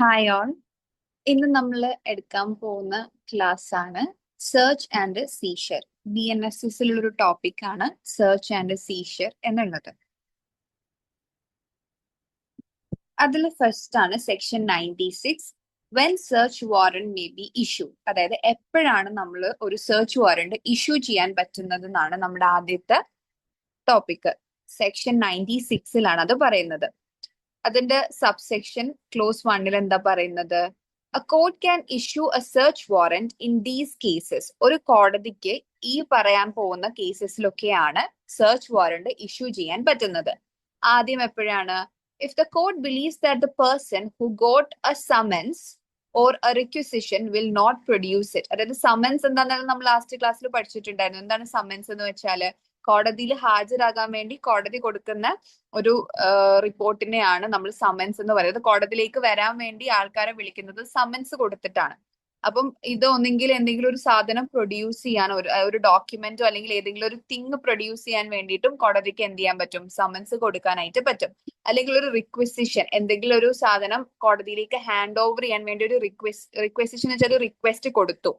Hi all. ഇന്ന് നമ്മൾ എടുക്കാൻ പോകുന്ന ക്ലാസ് ആണ് സെർച്ച് ആൻഡ് സീഷർ. BNSS ഒരു ടോപ്പിക് ആണ് സെർച്ച് ആൻഡ് സീഷർ എന്നുള്ളത്. അതിൽ ഫസ്റ്റ് ആണ് section 96, when search warrant may be issue. അതായത് എപ്പോഴാണ് നമ്മൾ ഒരു സെർച്ച് വാറന്റ് ഇഷ്യൂ ചെയ്യാൻ പറ്റുന്നത് എന്നാണ് നമ്മുടെ ആദ്യത്തെ ടോപ്പിക്. സെക്ഷൻ 96 അത് പറയുന്നത്. അതിന്റെ സബ്സെക്ഷൻ ക്ലോസ് 1 എന്താ പറയുന്നത്? A court can issue a search warrant in these cases. ഒരു കോടതിക്ക് ഈ പറയാൻ പോകുന്ന കേസസിലൊക്കെയാണ് സെർച്ച് വാറന്റ് ഇഷ്യൂ ചെയ്യാൻ പറ്റുന്നത്. ആദ്യം എപ്പോഴാണ്? If the court believes that the person who got a summons or a requisition will not produce it. അതായത് സമൻസ് എന്താണെന്ന് നമ്മൾ ലാസ്റ്റ് ക്ലാസ്സിൽ പഠിച്ചിട്ടുണ്ടായിരുന്നു. എന്താണ് സമൻസ് എന്ന് വെച്ചാല് കോടതിയിൽ ഹാജരാകാൻ വേണ്ടി കോടതി കൊടുക്കുന്ന ഒരു റിപ്പോർട്ടിനെയാണ് നമ്മൾ സമൻസ് എന്ന് പറയുന്നത്. കോടതിയിലേക്ക് വരാൻ വേണ്ടി ആൾക്കാരെ വിളിക്കുന്നത് സമൻസ് കൊടുത്തിട്ടാണ്. അപ്പം ഇത് ഒന്നെങ്കിൽ എന്തെങ്കിലും ഒരു സാധനം പ്രൊഡ്യൂസ് ചെയ്യാൻ, ഒരു ഡോക്യുമെന്റോ അല്ലെങ്കിൽ ഏതെങ്കിലും ഒരു തിങ് പ്രൊഡ്യൂസ് ചെയ്യാൻ വേണ്ടിയിട്ടും കോടതിക്ക് എന്ത് ചെയ്യാൻ പറ്റും? സമൻസ് കൊടുക്കാനായിട്ട് പറ്റും. അല്ലെങ്കിൽ ഒരു റിക്വസിഷൻ, എന്തെങ്കിലും ഒരു സാധനം കോടതിയിലേക്ക് ഹാൻഡ് ഓവർ ചെയ്യാൻ വേണ്ടി ഒരു റിക്വസിഷൻ വെച്ചാൽ ഒരു റിക്വസ്റ്റ് കൊടുത്തു.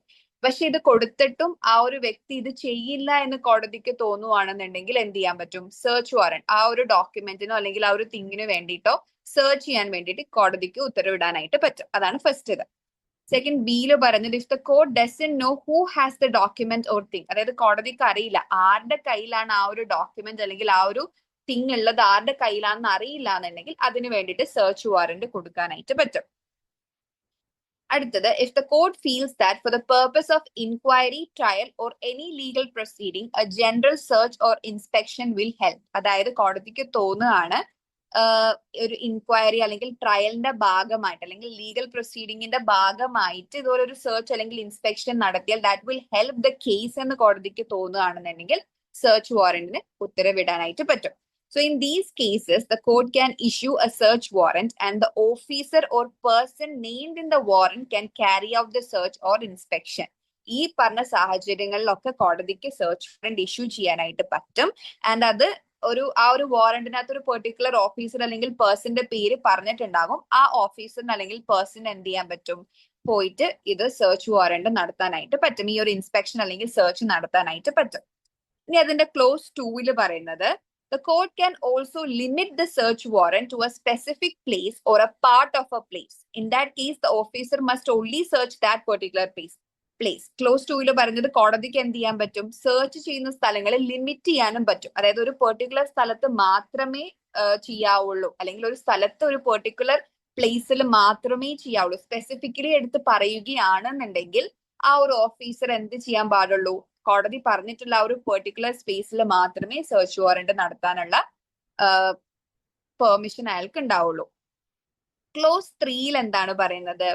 പക്ഷെ ഇത് കൊടുത്തിട്ടും ആ ഒരു വ്യക്തി ഇത് ചെയ്യില്ല എന്ന് കോടതിക്ക് തോന്നുവാണെന്നുണ്ടെങ്കിൽ എന്ത് ചെയ്യാൻ പറ്റും? സെർച്ച് വാറന്റ് ആ ഒരു ഡോക്യുമെന്റിനോ അല്ലെങ്കിൽ ആ ഒരു തിങ്ങിന് വേണ്ടിയിട്ടോ സെർച്ച് ചെയ്യാൻ വേണ്ടിയിട്ട് കോടതിക്ക് ഉത്തരവിടാനായിട്ട് പറ്റും. അതാണ് ഫസ്റ്റ് ഇത്. സെക്കൻഡ് ബിയില് പറഞ്ഞത്, if the court doesn't know who has the document or thing. അതായത് കോടതിക്ക് അറിയില്ല ആരുടെ കയ്യിലാണ് ആ ഒരു ഡോക്യുമെന്റ് അല്ലെങ്കിൽ ആ ഒരു തിങ് ഉള്ളത്, ആരുടെ കയ്യിലാണെന്ന് അറിയില്ല എന്നുണ്ടെങ്കിൽ അതിന് വേണ്ടിയിട്ട് സെർച്ച് വാറന്റ് കൊടുക്കാനായിട്ട് പറ്റും. അടുത്തത്, if the court feels that for the purpose of inquiry, trial or any legal proceeding A general search or inspection will help. അതായത് കോടതിക്ക് തോന്നുകയാണ് ഒരു ഇൻക്വയറി അല്ലെങ്കിൽ ട്രയലിന്റെ ഭാഗമായിട്ട് അല്ലെങ്കിൽ ലീഗൽ പ്രൊസീഡിങ്ങിന്റെ ഭാഗമായിട്ട് ഇതുപോലെ ഒരു സെർച്ച് അല്ലെങ്കിൽ ഇൻസ്പെക്ഷൻ നടത്തിയാൽ that will help the case എന്ന് കോടതിക്ക് തോന്നുകയാണെന്നുണ്ടെങ്കിൽ സെർച്ച് വാറന്റിന് ഉത്തരവിടാനായിട്ട് പറ്റും. So in these cases, the court can issue a search warrant and the officer or person named in the warrant can carry out the search or inspection. ഈ പറഞ്ഞ സാഹചര്യങ്ങളിലൊക്കെ കോടതിക്ക് search warrant issue ചെയ്യാനായിട്ട് പറ്റും. And അത് ആ ഒരു വാറന്റിനകത്ത് ഒരു particular officer അല്ലെങ്കിൽ പേഴ്സന്റെ പേര് പറഞ്ഞിട്ടുണ്ടാകും. ആ ഓഫീസറിന് അല്ലെങ്കിൽ പേഴ്സണിന് എന്ത് ചെയ്യാൻ പറ്റും? പോയിട്ട് ഇത് സെർച്ച് വാറന്റ് നടത്താനായിട്ട് പറ്റും. ഈ ഒരു ഇൻസ്പെക്ഷൻ അല്ലെങ്കിൽ സെർച്ച് നടത്താനായിട്ട് പറ്റും. ഇനി അതിന്റെ ക്ലോസ് 2 പറയുന്നത്, the court can also limit the search warrant to a specific place or a part of a place. In that case, the officer must only search that particular place. Close 2 പറഞ്ഞത് കോടതിക്ക് എന്ത് ചെയ്യാൻ പറ്റും? Search ചെയ്യുന്ന സ്ഥലങ്ങളെ limit ചെയ്യാനും പറ്റും. അതായത് ഒരു പെർട്ടിക്കുലർ സ്ഥലത്ത് മാത്രമേ ചെയ്യാവുള്ളൂ, അല്ലെങ്കിൽ ഒരു സ്ഥലത്ത് ഒരു പെർട്ടിക്കുലർ പ്ലേസിൽ മാത്രമേ ചെയ്യാവുള്ളൂ. സ്പെസിഫിക്കലി എടുത്ത് പറയുകയാണെന്നുണ്ടെങ്കിൽ ആ ഒരു ഓഫീസർ എന്ത് ചെയ്യാൻ പാടുള്ളൂ? കോടതി പറഞ്ഞിട്ടുള്ള ആ ഒരു പെർട്ടിക്കുലർ സ്പേസിൽ മാത്രമേ സെർച്ച് വാറന്റ് നടത്താനുള്ള പെർമിഷൻ അയാൾക്ക് ഉണ്ടാവുള്ളൂ. ക്ലോസ് 3 എന്താണ് പറയുന്നത്?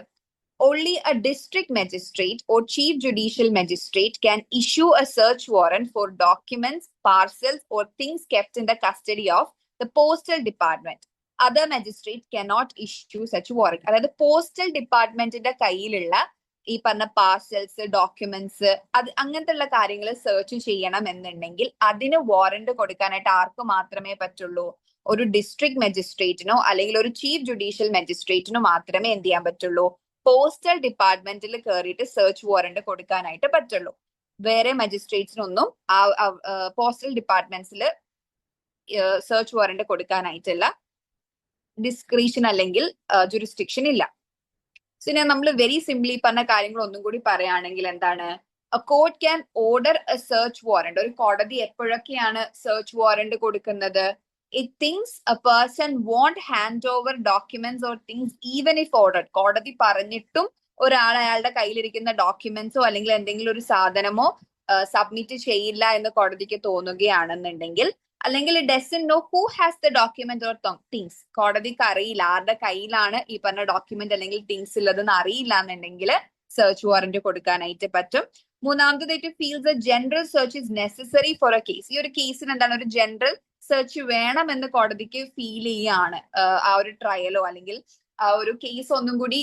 Only a district magistrate or chief judicial magistrate can issue a search warrant for documents, parcels or things kept in the custody of the postal department. Other magistrates cannot issue such warrant. അതായത് postal ഡിപ്പാർട്ട്മെന്റിന്റെ കയ്യിലുള്ള ഈ പറഞ്ഞ parcels, documents, അത് അങ്ങനത്തെ ഉള്ള കാര്യങ്ങൾ search ചെയ്യണം എന്നുണ്ടെങ്കിൽ അതിന് വാറന്റ് കൊടുക്കാനായിട്ട് ആർക്ക് മാത്രമേ പറ്റുള്ളൂ? ഒരു ഡിസ്ട്രിക്ട് മജിസ്ട്രേറ്റിനോ അല്ലെങ്കിൽ ഒരു ചീഫ് ജുഡീഷ്യൽ മജിസ്ട്രേറ്റിനോ മാത്രമേ എന്ത് ചെയ്യാൻ പറ്റുള്ളൂ? പോസ്റ്റൽ ഡിപ്പാർട്ട്മെന്റിൽ കയറിയിട്ട് സെർച്ച് വാറന്റ് കൊടുക്കാനായിട്ട് പറ്റുള്ളൂ. വേറെ മജിസ്ട്രേറ്റ്സിനൊന്നും പോസ്റ്റൽ ഡിപ്പാർട്ട്മെന്റ്സിൽ സെർച്ച് വാറന്റ് കൊടുക്കാനായിട്ടുള്ള ഡിസ്ക്രിഷൻ അല്ലെങ്കിൽ ജുറിസ്ഡിക്ഷൻ ഇല്ല. സോ ഞാൻ നമ്മൾ വെരി സിംപ്ലി പറഞ്ഞ കാര്യങ്ങൾ ഒന്നും കൂടി പറയുകയാണെങ്കിൽ എന്താണ്? A court can order a search warrant. ഒരു കോടതി എപ്പോഴൊക്കെയാണ് സെർച്ച് വാറന്റ് കൊടുക്കുന്നത്? It thinks a person won't hand over documents or things even if ordered. കോടതി പറഞ്ഞിട്ടും ഒരാൾ അയാളുടെ കയ്യിലിരിക്കുന്ന ഡോക്യുമെന്റ്സോ അല്ലെങ്കിൽ എന്തെങ്കിലും ഒരു സാധനമോ സബ്മിറ്റ് ചെയ്യില്ല എന്ന് കോടതിക്ക് തോന്നുകയാണെന്നുണ്ടെങ്കിൽ, അല്ലെങ്കിൽ doesn't know who has the document or things, കോടതിക്ക് അറിയില്ല ആരുടെ കയ്യിലാണ് ഈ പറഞ്ഞ ഡോക്യുമെന്റ് അല്ലെങ്കിൽ തിങ്സ് ഉള്ളതെന്ന് അറിയില്ല എന്നുണ്ടെങ്കിൽ സെർച്ച് വാറന്റ് കൊടുക്കാനായിട്ട് പറ്റും. മൂന്നാമത്തേത്, feels A general search is necessary four A case. ഈ ഒരു കേസിന് എന്താണ്? ഒരു ജനറൽ സെർച്ച് വേണമെന്ന് കോടതിക്ക് ഫീൽ ചെയ്യാണ്. ആ ഒരു ട്രയലോ അല്ലെങ്കിൽ ആ ഒരു കേസ് ഒന്നും കൂടി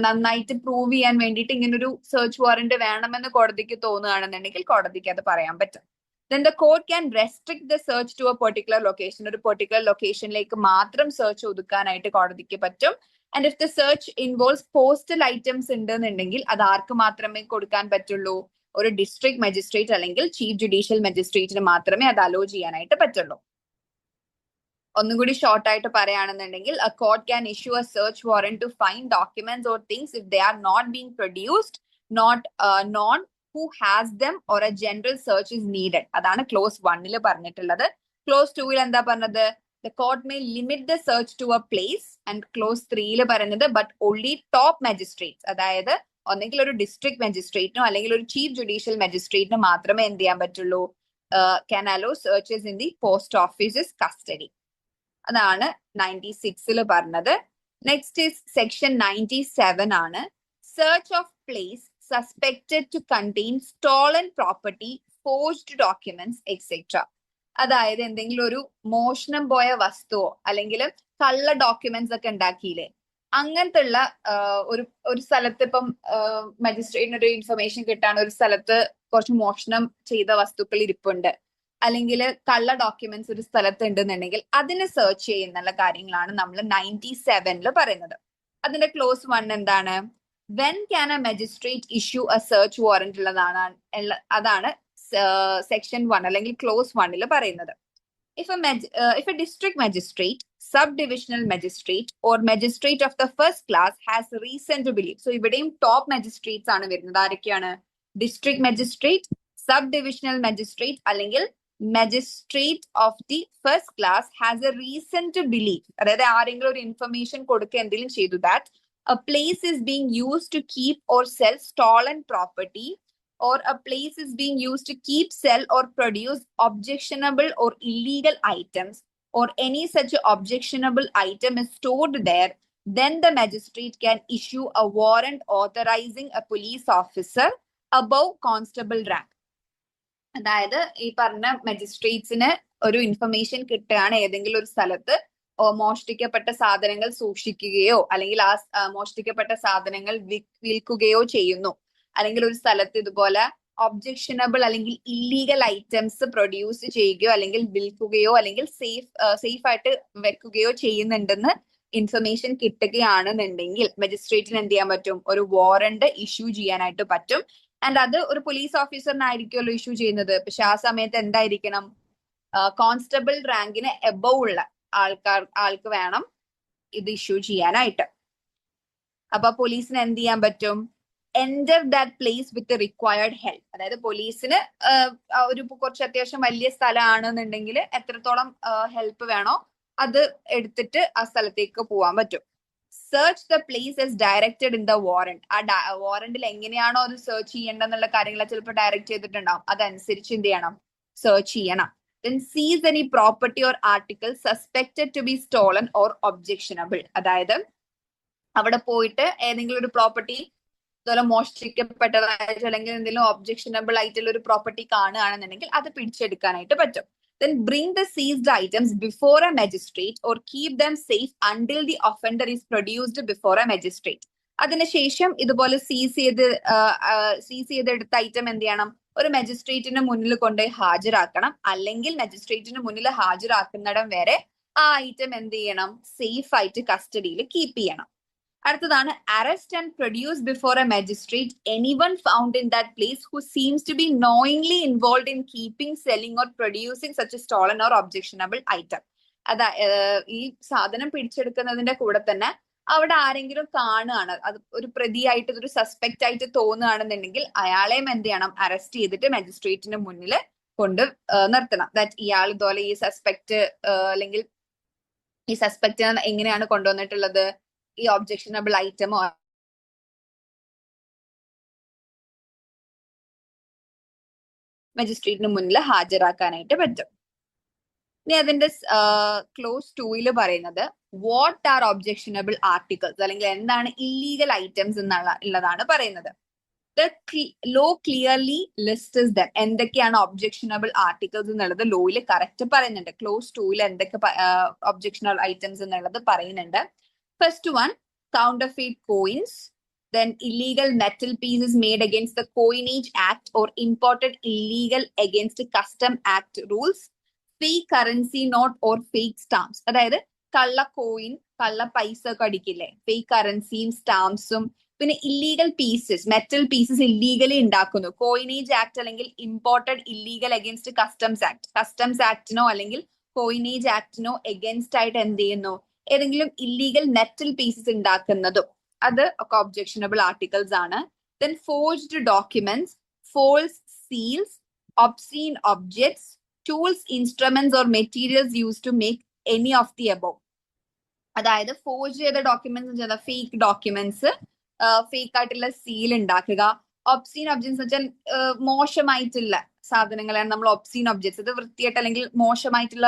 നന്നായിട്ട് പ്രൂവ് ചെയ്യാൻ വേണ്ടിയിട്ട് ഇങ്ങനൊരു സെർച്ച് വാറന്റ് വേണമെന്ന് കോടതിക്ക് തോന്നുകയാണെന്നുണ്ടെങ്കിൽ കോടതിക്ക് അത് പറയാൻ പറ്റും. Then the court can restrict the search to a particular location. ഒരു പെർട്ടിക്കുലർ ലൊക്കേഷനിലേക്ക് മാത്രം സെർച്ച് ഒതുക്കാനായിട്ട് കോടതിക്ക് പറ്റും. And if the search involves postal items ഉണ്ടെന്നുണ്ടെങ്കിൽ അത് ആർക്ക് മാത്രമേ കൊടുക്കാൻ പറ്റുള്ളൂ? ഒരു ഡിസ്ട്രിക്ട് മജിസ്ട്രേറ്റ് അല്ലെങ്കിൽ ചീഫ് ജുഡീഷ്യൽ മജിസ്ട്രേറ്റിന് മാത്രമേ അത് അലോ ചെയ്യാനായിട്ട് പറ്റുള്ളൂ. ഒന്നുകൂടി ഷോർട്ട് ആയിട്ട് പറയുകയാണെന്നുണ്ടെങ്കിൽ a court can issue a search warrant to find documents or things if they are not being produced, not known who has them, or a general search is needed. അതാണ് close 1-ൽ പറഞ്ഞിട്ടുള്ളത്. Close 2-ൽ എന്താ പറഞ്ഞത്? The court may limit the search to a place, and clause 3-ൽ പറയുന്നത് but only top magistrates, അതായത് ഒന്നെങ്കിൽ ഒരു district മജിസ്ട്രേറ്റിനോ അല്ലെങ്കിൽ ഒരു ചീഫ് ജുഡീഷ്യൽ മജിസ്ട്രേറ്റിനോ മാത്രമേ എന്ത് ചെയ്യാൻ പറ്റുള്ളൂ? can allow searches in the post office's custody. അതാണ് 96-ൽ പറഞ്ഞത്. നെക്സ്റ്റ് ഈസ് സെക്ഷൻ 97 ആണ്. Search of place suspected to contain stolen property, forged documents etcetera. അതായത് എന്തെങ്കിലും ഒരു മോഷണം പോയ വസ്തുവോ അല്ലെങ്കിൽ കള്ള ഡോക്യുമെന്റ്സ് ഒക്കെ ഉണ്ടാക്കിയില്ലേ, അങ്ങനത്തെ ഉള്ള ഒരു സ്ഥലത്ത് ഇപ്പം മജിസ്ട്രേറ്റിന് ഒരു ഇൻഫർമേഷൻ കിട്ടാണ് ഒരു സ്ഥലത്ത് കുറച്ച് മോഷണം ചെയ്ത വസ്തുക്കൾ ഇരിപ്പുണ്ട്, അല്ലെങ്കിൽ കള്ള ഡോക്യുമെന്റ്സ് ഒരു സ്ഥലത്ത് ഉണ്ടെന്നുണ്ടെങ്കിൽ അതിനെ സെർച്ച് ചെയ്യുന്നുള്ള കാര്യങ്ങളാണ് നമ്മൾ 97-ൽ പറയുന്നത്. അതിന്റെ ക്ലോസ് 1 എന്താണ്? When can A magistrate issue a search warrant ഉള്ളതാണ്. അതാണ് സെക്ഷൻ 1 അല്ലെങ്കിൽ ക്ലോസ് 1-ൽ പറയുന്നത്. If a district magistrate, subdivisional magistrate, or magistrate of the first class has reason to believe. So ഇവിടെയും ടോപ്പ് മജിസ്ട്രേറ്റ്സ് ആണ് വരുന്നത്. ആരൊക്കെയാണ്? ഡിസ്ട്രിക്ട് മജിസ്ട്രേറ്റ്, സബ്ഡിവിഷണൽ മജിസ്ട്രേറ്റ് അല്ലെങ്കിൽ magistrate of the first class has a reason to believe. അതായത് ആരെങ്കിലും ഒരു information കൊടുക്കുക എന്തെങ്കിലും ചെയ്തു that a place is being used to keep or sell stolen property, or a place is being used to keep, sell, or produce objectionable or illegal items, or any such objectionable item is stored there, then the magistrate can issue a warrant authorizing a police officer above constable rank. അതായത് ഈ പറഞ്ഞ മജിസ്ട്രേറ്റ്സിന് ഒരു information കിട്ടുകയാണ് ഏതെങ്കിലും ഒരു സ്ഥലത്ത് മോഷ്ടിക്കപ്പെട്ട സാധനങ്ങൾ സൂക്ഷിക്കുകയോ അല്ലെങ്കിൽ ആ മോഷ്ടിക്കപ്പെട്ട സാധനങ്ങൾ വിൽക്കുകയോ ചെയ്യുന്നു, അല്ലെങ്കിൽ ഒരു സ്ഥലത്ത് ഇതുപോലെ ഒബ്ജക്ഷനബിൾ അല്ലെങ്കിൽ ഇല്ലീഗൽ ഐറ്റംസ് പ്രൊഡ്യൂസ് ചെയ്യുകയോ അല്ലെങ്കിൽ വിൽക്കുകയോ അല്ലെങ്കിൽ സേഫ് ആയിട്ട് വെക്കുകയോ ചെയ്യുന്നുണ്ടെന്ന് ഇൻഫർമേഷൻ കിട്ടുകയാണെന്നുണ്ടെങ്കിൽ മജിസ്ട്രേറ്റിന് എന്ത് ചെയ്യാൻ പറ്റും? ഒരു വാറണ്ട് ഇഷ്യൂ ചെയ്യാനായിട്ട് പറ്റും. ആൻഡ് അത് ഒരു പോലീസ് ഓഫീസറിനായിരിക്കുമല്ലോ ഇഷ്യൂ ചെയ്യുന്നത്. പക്ഷെ ആ സമയത്ത് എന്തായിരിക്കണം? കോൺസ്റ്റബിൾ റാങ്കിന് എബവ് ഉള്ള ആൾക്ക് വേണം ഇത് ഇഷ്യൂ ചെയ്യാനായിട്ട്. അപ്പൊ പോലീസിന് എന്ത് ചെയ്യാൻ പറ്റും? Enter that place with required help. അതായത് പോലീസിന് ഒരു കുറച്ച് അത്യാവശ്യം വലിയ സ്ഥലമാണെന്നുണ്ടെങ്കിൽ എത്രത്തോളം ഹെൽപ്പ് വേണോ അത് എടുത്തിട്ട് ആ സ്ഥലത്തേക്ക് പോവാൻ പറ്റും. Search the place as directed in the warrant. ആ വാറന്റിൽ എങ്ങനെയാണോ അത് സെർച്ച് ചെയ്യേണ്ടെന്നുള്ള കാര്യങ്ങൾ ചിലപ്പോൾ ഡയറക്റ്റ് ചെയ്തിട്ടുണ്ടാവും, അതനുസരിച്ച് എന്ത് ചെയ്യണം? സെർച്ച് ചെയ്യണം. Then seize any property or article suspected to be stolen or objectionable. അതായത് അവിടെ പോയിട്ട് ഏതെങ്കിലും ഒരു പ്രോപ്പർട്ടി അതുപോലെ മോഷ്ടിക്കപ്പെട്ടതായിട്ട് അല്ലെങ്കിൽ എന്തെങ്കിലും ഒബ്ജക്ഷനബിൾ ആയിട്ടുള്ള ഒരു പ്രോപ്പർട്ടി കാണുകയാണെന്നുണ്ടെങ്കിൽ അത് പിടിച്ചെടുക്കാനായിട്ട് പറ്റും. Then bring the seized items before a magistrate or keep them safe until the offender is produced before a magistrate. അതിനുശേഷം ഇതുപോലെ സീസ് ചെയ്തെടുത്ത ഐറ്റം എന്ത് ചെയ്യണം? ഒരു മജിസ്ട്രേറ്റിന് മുന്നിൽ കൊണ്ടുപോയി ഹാജരാക്കണം, അല്ലെങ്കിൽ മജിസ്ട്രേറ്റിന് മുന്നിൽ ഹാജരാക്കുന്നിടം വരെ ആ ഐറ്റം എന്ത് ചെയ്യണം? സേഫ് ആയിട്ട് കസ്റ്റഡിയിൽ കീപ്പ് ചെയ്യണം. അടുത്തതാണ് arrest and produce before a magistrate anyone found in that place who seems to be knowingly involve in keeping, selling or producing such stolen or objectionable item. ഈ സാധനം പിടിച്ചെടുക്കുന്നതിന്റെ കൂടെ തന്നെ അവിടെ ആരെങ്കിലും കാണുകയാണ്, അത് ഒരു പ്രതിയായിട്ട് ഒരു സസ്പെക്ട് ആയിട്ട് തോന്നുകയാണെന്നുണ്ടെങ്കിൽ അയാളെയും എന്ത് ചെയ്യണം? അറസ്റ്റ് ചെയ്തിട്ട് മജിസ്ട്രേറ്റിന് മുന്നിൽ കൊണ്ട് നിർത്തണം. ദാറ്റ് ഇയാൾ ഇതുപോലെ ഈ സസ്പെക്ട് അല്ലെങ്കിൽ ഈ സസ്പെക്റ്റിനെ എങ്ങനെയാണ് കൊണ്ടുവന്നിട്ടുള്ളത്? ഈ ഒബ്ജക്ഷനബിൾ ഐറ്റമോ മജിസ്ട്രേറ്റിന് മുന്നിൽ ഹാജരാക്കാനായിട്ട് പറ്റും. ഇനി അതിന്റെ ക്ലോസ് 2-ൽ പറയുന്നത് വാട്ട് ആർ ഒബ്ജക്ഷനബിൾ ആർട്ടിക്കിൾസ്, അല്ലെങ്കിൽ എന്താണ് ഇല്ലീഗൽ ഐറ്റംസ് ഉള്ളതാണ് പറയുന്നത്. Law clearly lists them. എന്തൊക്കെയാണ് ഒബ്ജക്ഷനബിൾ ആർട്ടിക്കിൾസ് എന്നുള്ളത് ലോയിൽ കറക്റ്റ് പറയുന്നുണ്ട്. ക്ലോസ് 2-ൽ എന്തൊക്കെ ഒബ്ജക്ഷനബിൾ ഐറ്റംസ് എന്നുള്ളത് പറയുന്നുണ്ട്. First one, counterfeit coins, then illegal metal pieces made against the Coinage Act or imported illegal against Custom Act rules, fake currency note or fake stamps. അതായത് കള്ള coin കള്ള പൈസ ഒക്കെ അടിക്കില്ലേ, fake കറൻസിയും സ്റ്റാമ്പ്സും. പിന്നെ illegal pieces, metal pieces illegally ഉണ്ടാക്കുന്നു. Coinage act അല്ലെങ്കിൽ imported illegal against customs act. Customs actino അല്ലെങ്കിൽ coinage actino against ആയിട്ട് എന്ത് ചെയ്യുന്നു, ഏതെങ്കിലും ഇല്ലീഗൽ മെറ്റൽ പീസസ് ഉണ്ടാക്കുന്നതും അത് ഒക്കെ ഒബ്ജക്ഷനബിൾ ആർട്ടിക്കിൾസ് ആണ്. Then forged documents, false seals, obscene objects, tools, instruments or materials use to make any of the above. അതായത് ഫോർജ് ചെയ്ത ഡോക്യുമെന്റ്സ്, ഫേക്ക് ഡോക്യുമെന്റ്സ്, ഫേക്ക് ആയിട്ടുള്ള സീൽ ഉണ്ടാക്കുക. ഒബ്സീൻ ഒബ്ജക്ട്സ് വെച്ചാൽ മോശമായിട്ടുള്ള സാധനങ്ങളാണ് നമ്മൾ ഒബ്സീൻ ഒബ്ജക്ട്സ്. ഇത് വൃത്തിയായിട്ട് അല്ലെങ്കിൽ മോശമായിട്ടുള്ള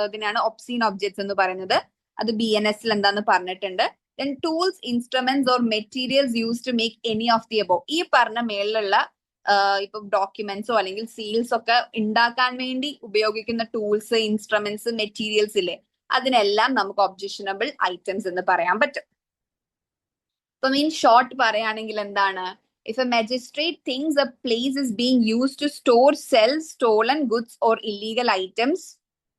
ഇതിനാണ് ഒബ്സീൻ ഒബ്ജക്ട്സ് എന്ന് പറയുന്നത്. അത് BNS എന്താന്ന് പറഞ്ഞിട്ടുണ്ട്. Then tools, instruments or materials use to make any of the above. ഈ പറഞ്ഞ മേളിലുള്ള ഇപ്പൊ ഡോക്യുമെന്റ്സോ അല്ലെങ്കിൽ സീൽസ് ഒക്കെ ഉണ്ടാക്കാൻ വേണ്ടി ഉപയോഗിക്കുന്ന ടൂൾസ്, ഇൻസ്ട്രുമെന്റ്സ്, മെറ്റീരിയൽസ് ഇല്ലേ, അതിനെല്ലാം നമുക്ക് ഒബ്ജക്ഷനബിൾ ഐറ്റംസ് എന്ന് പറയാൻ പറ്റും. ഇപ്പം ഇൻ ഷോർട്ട് പറയുകയാണെങ്കിൽ എന്താണ്, if a magistrate thinks a place is being use to store, sell stolen goods or illegal items,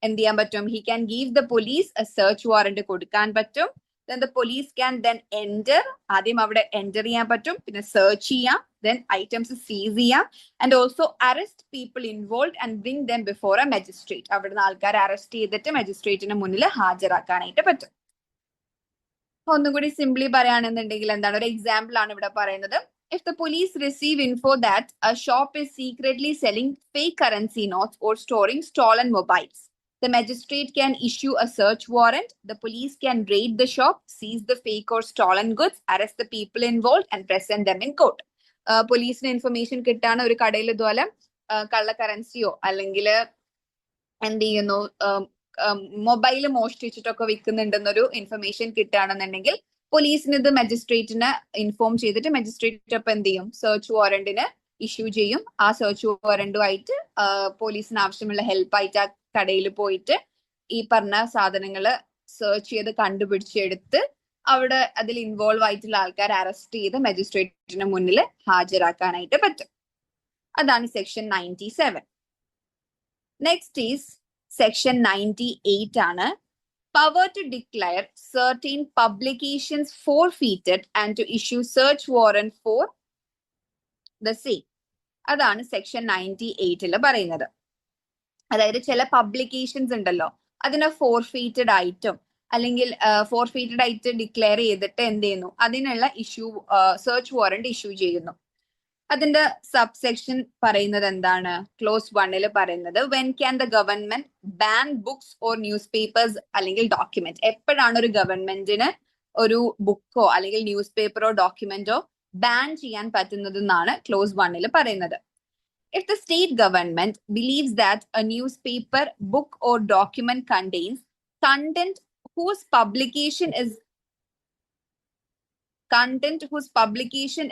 എന്ത് ചെയ്യാൻ പറ്റും, he can give the police a search warrant കൊടുക്കാൻ പറ്റും. Then the police can then enter, ആദ്യം അവിടെ enter ചെയ്യാൻ പറ്റും, പിന്നെ സെർച്ച് ചെയ്യാം, then items സീസ് ചെയ്യാം, and also arrest people involved and bring them before a magistrate. അവിടുന്ന് ആൾക്കാരെ അറസ്റ്റ് ചെയ്തിട്ട് മജിസ്ട്രേറ്റിന് മുന്നിൽ ഹാജരാക്കാനായിട്ട് പറ്റും. ഒന്നും കൂടി സിംപ്ലി പറയുകയാണെന്നുണ്ടെങ്കിൽ എന്താണ്, ഒരു എക്സാമ്പിൾ ആണ് ഇവിടെ പറയുന്നത്. If the police receive info that a shop is secretly selling fake currency notes or storing stolen mobiles, the magistrate can issue a search warrant. The police can raid the shop, seize the fake or stolen goods, arrest the people involved and present them in court. പോലീസിന് information കിട്ടാണ് ഒരു കടയിൽ ഇതുപോലെ കള്ള കറൻസിയോ അല്ലെങ്കിൽ എന്ത് ചെയ്യുന്നു mobile മോഷ്ടിച്ചിട്ടൊക്കെ വിൽക്കുന്നുണ്ടെന്നൊരു information കിട്ടുകയാണെന്നുണ്ടെങ്കിൽ പോലീസിന് ഇത് മജിസ്ട്രേറ്റിന് ഇൻഫോം ചെയ്തിട്ട് മജിസ്ട്രേറ്റ് അപ്പം എന്ത് ചെയ്യും, സെർച്ച് വാറന്റിന് ഇഷ്യൂ ചെയ്യും. ആ സെർച്ച് വാറന്റുമായിട്ട് പോലീസിന് ആവശ്യമുള്ള ഹെൽപ്പായിട്ട് ആ കടയിൽ പോയിട്ട് ഈ പറഞ്ഞ സാധനങ്ങള് സെർച്ച് ചെയ്ത് കണ്ടുപിടിച്ചെടുത്ത് അവിടെ അതിൽ ഇൻവോൾവ് ആയിട്ടുള്ള ആൾക്കാരെ അറസ്റ്റ് ചെയ്ത് മജിസ്ട്രേറ്റിന് മുന്നിൽ ഹാജരാക്കാനായിട്ട് പറ്റും. അതാണ് സെക്ഷൻ 97. നെക്സ്റ്റ് ഈസ് സെക്ഷൻ 98 ആണ്. Power to declare certain publications forfeited and to issue search warrant for the same. അതാണ് സെക്ഷൻ 98 പറയുന്നത്. അതായത് ചില പബ്ലിക്കേഷൻസ് ഉണ്ടല്ലോ, അതിനെ ഫോർഫീറ്റഡ് ആയിട്ടും അല്ലെങ്കിൽ ഫോർഫീറ്റഡ് ആയിട്ട് ഡിക്ലെയർ ചെയ്തിട്ട് എന്ത് ചെയ്യുന്നു, അതിനുള്ള സെർച്ച് വാറന്റ് ഇഷ്യൂ ചെയ്യുന്നു. അതിന്റെ സബ്സെക്ഷൻ പറയുന്നത് എന്താണ്, ക്ലോസ് 1 പറയുന്നത് when can the government ban books or news papers അല്ലെങ്കിൽ ഡോക്യുമെന്റ്. എപ്പോഴാണ് ഒരു ഗവൺമെന്റിന് ഒരു ബുക്കോ അല്ലെങ്കിൽ ന്യൂസ് പേപ്പറോ ഡോക്യുമെന്റോ ബാൻ ചെയ്യാൻ പറ്റുന്നതെന്നാണ് ക്ലോസ് 1 പറയുന്നത്. If the state government believes that a newspaper, book or document contains content whose publication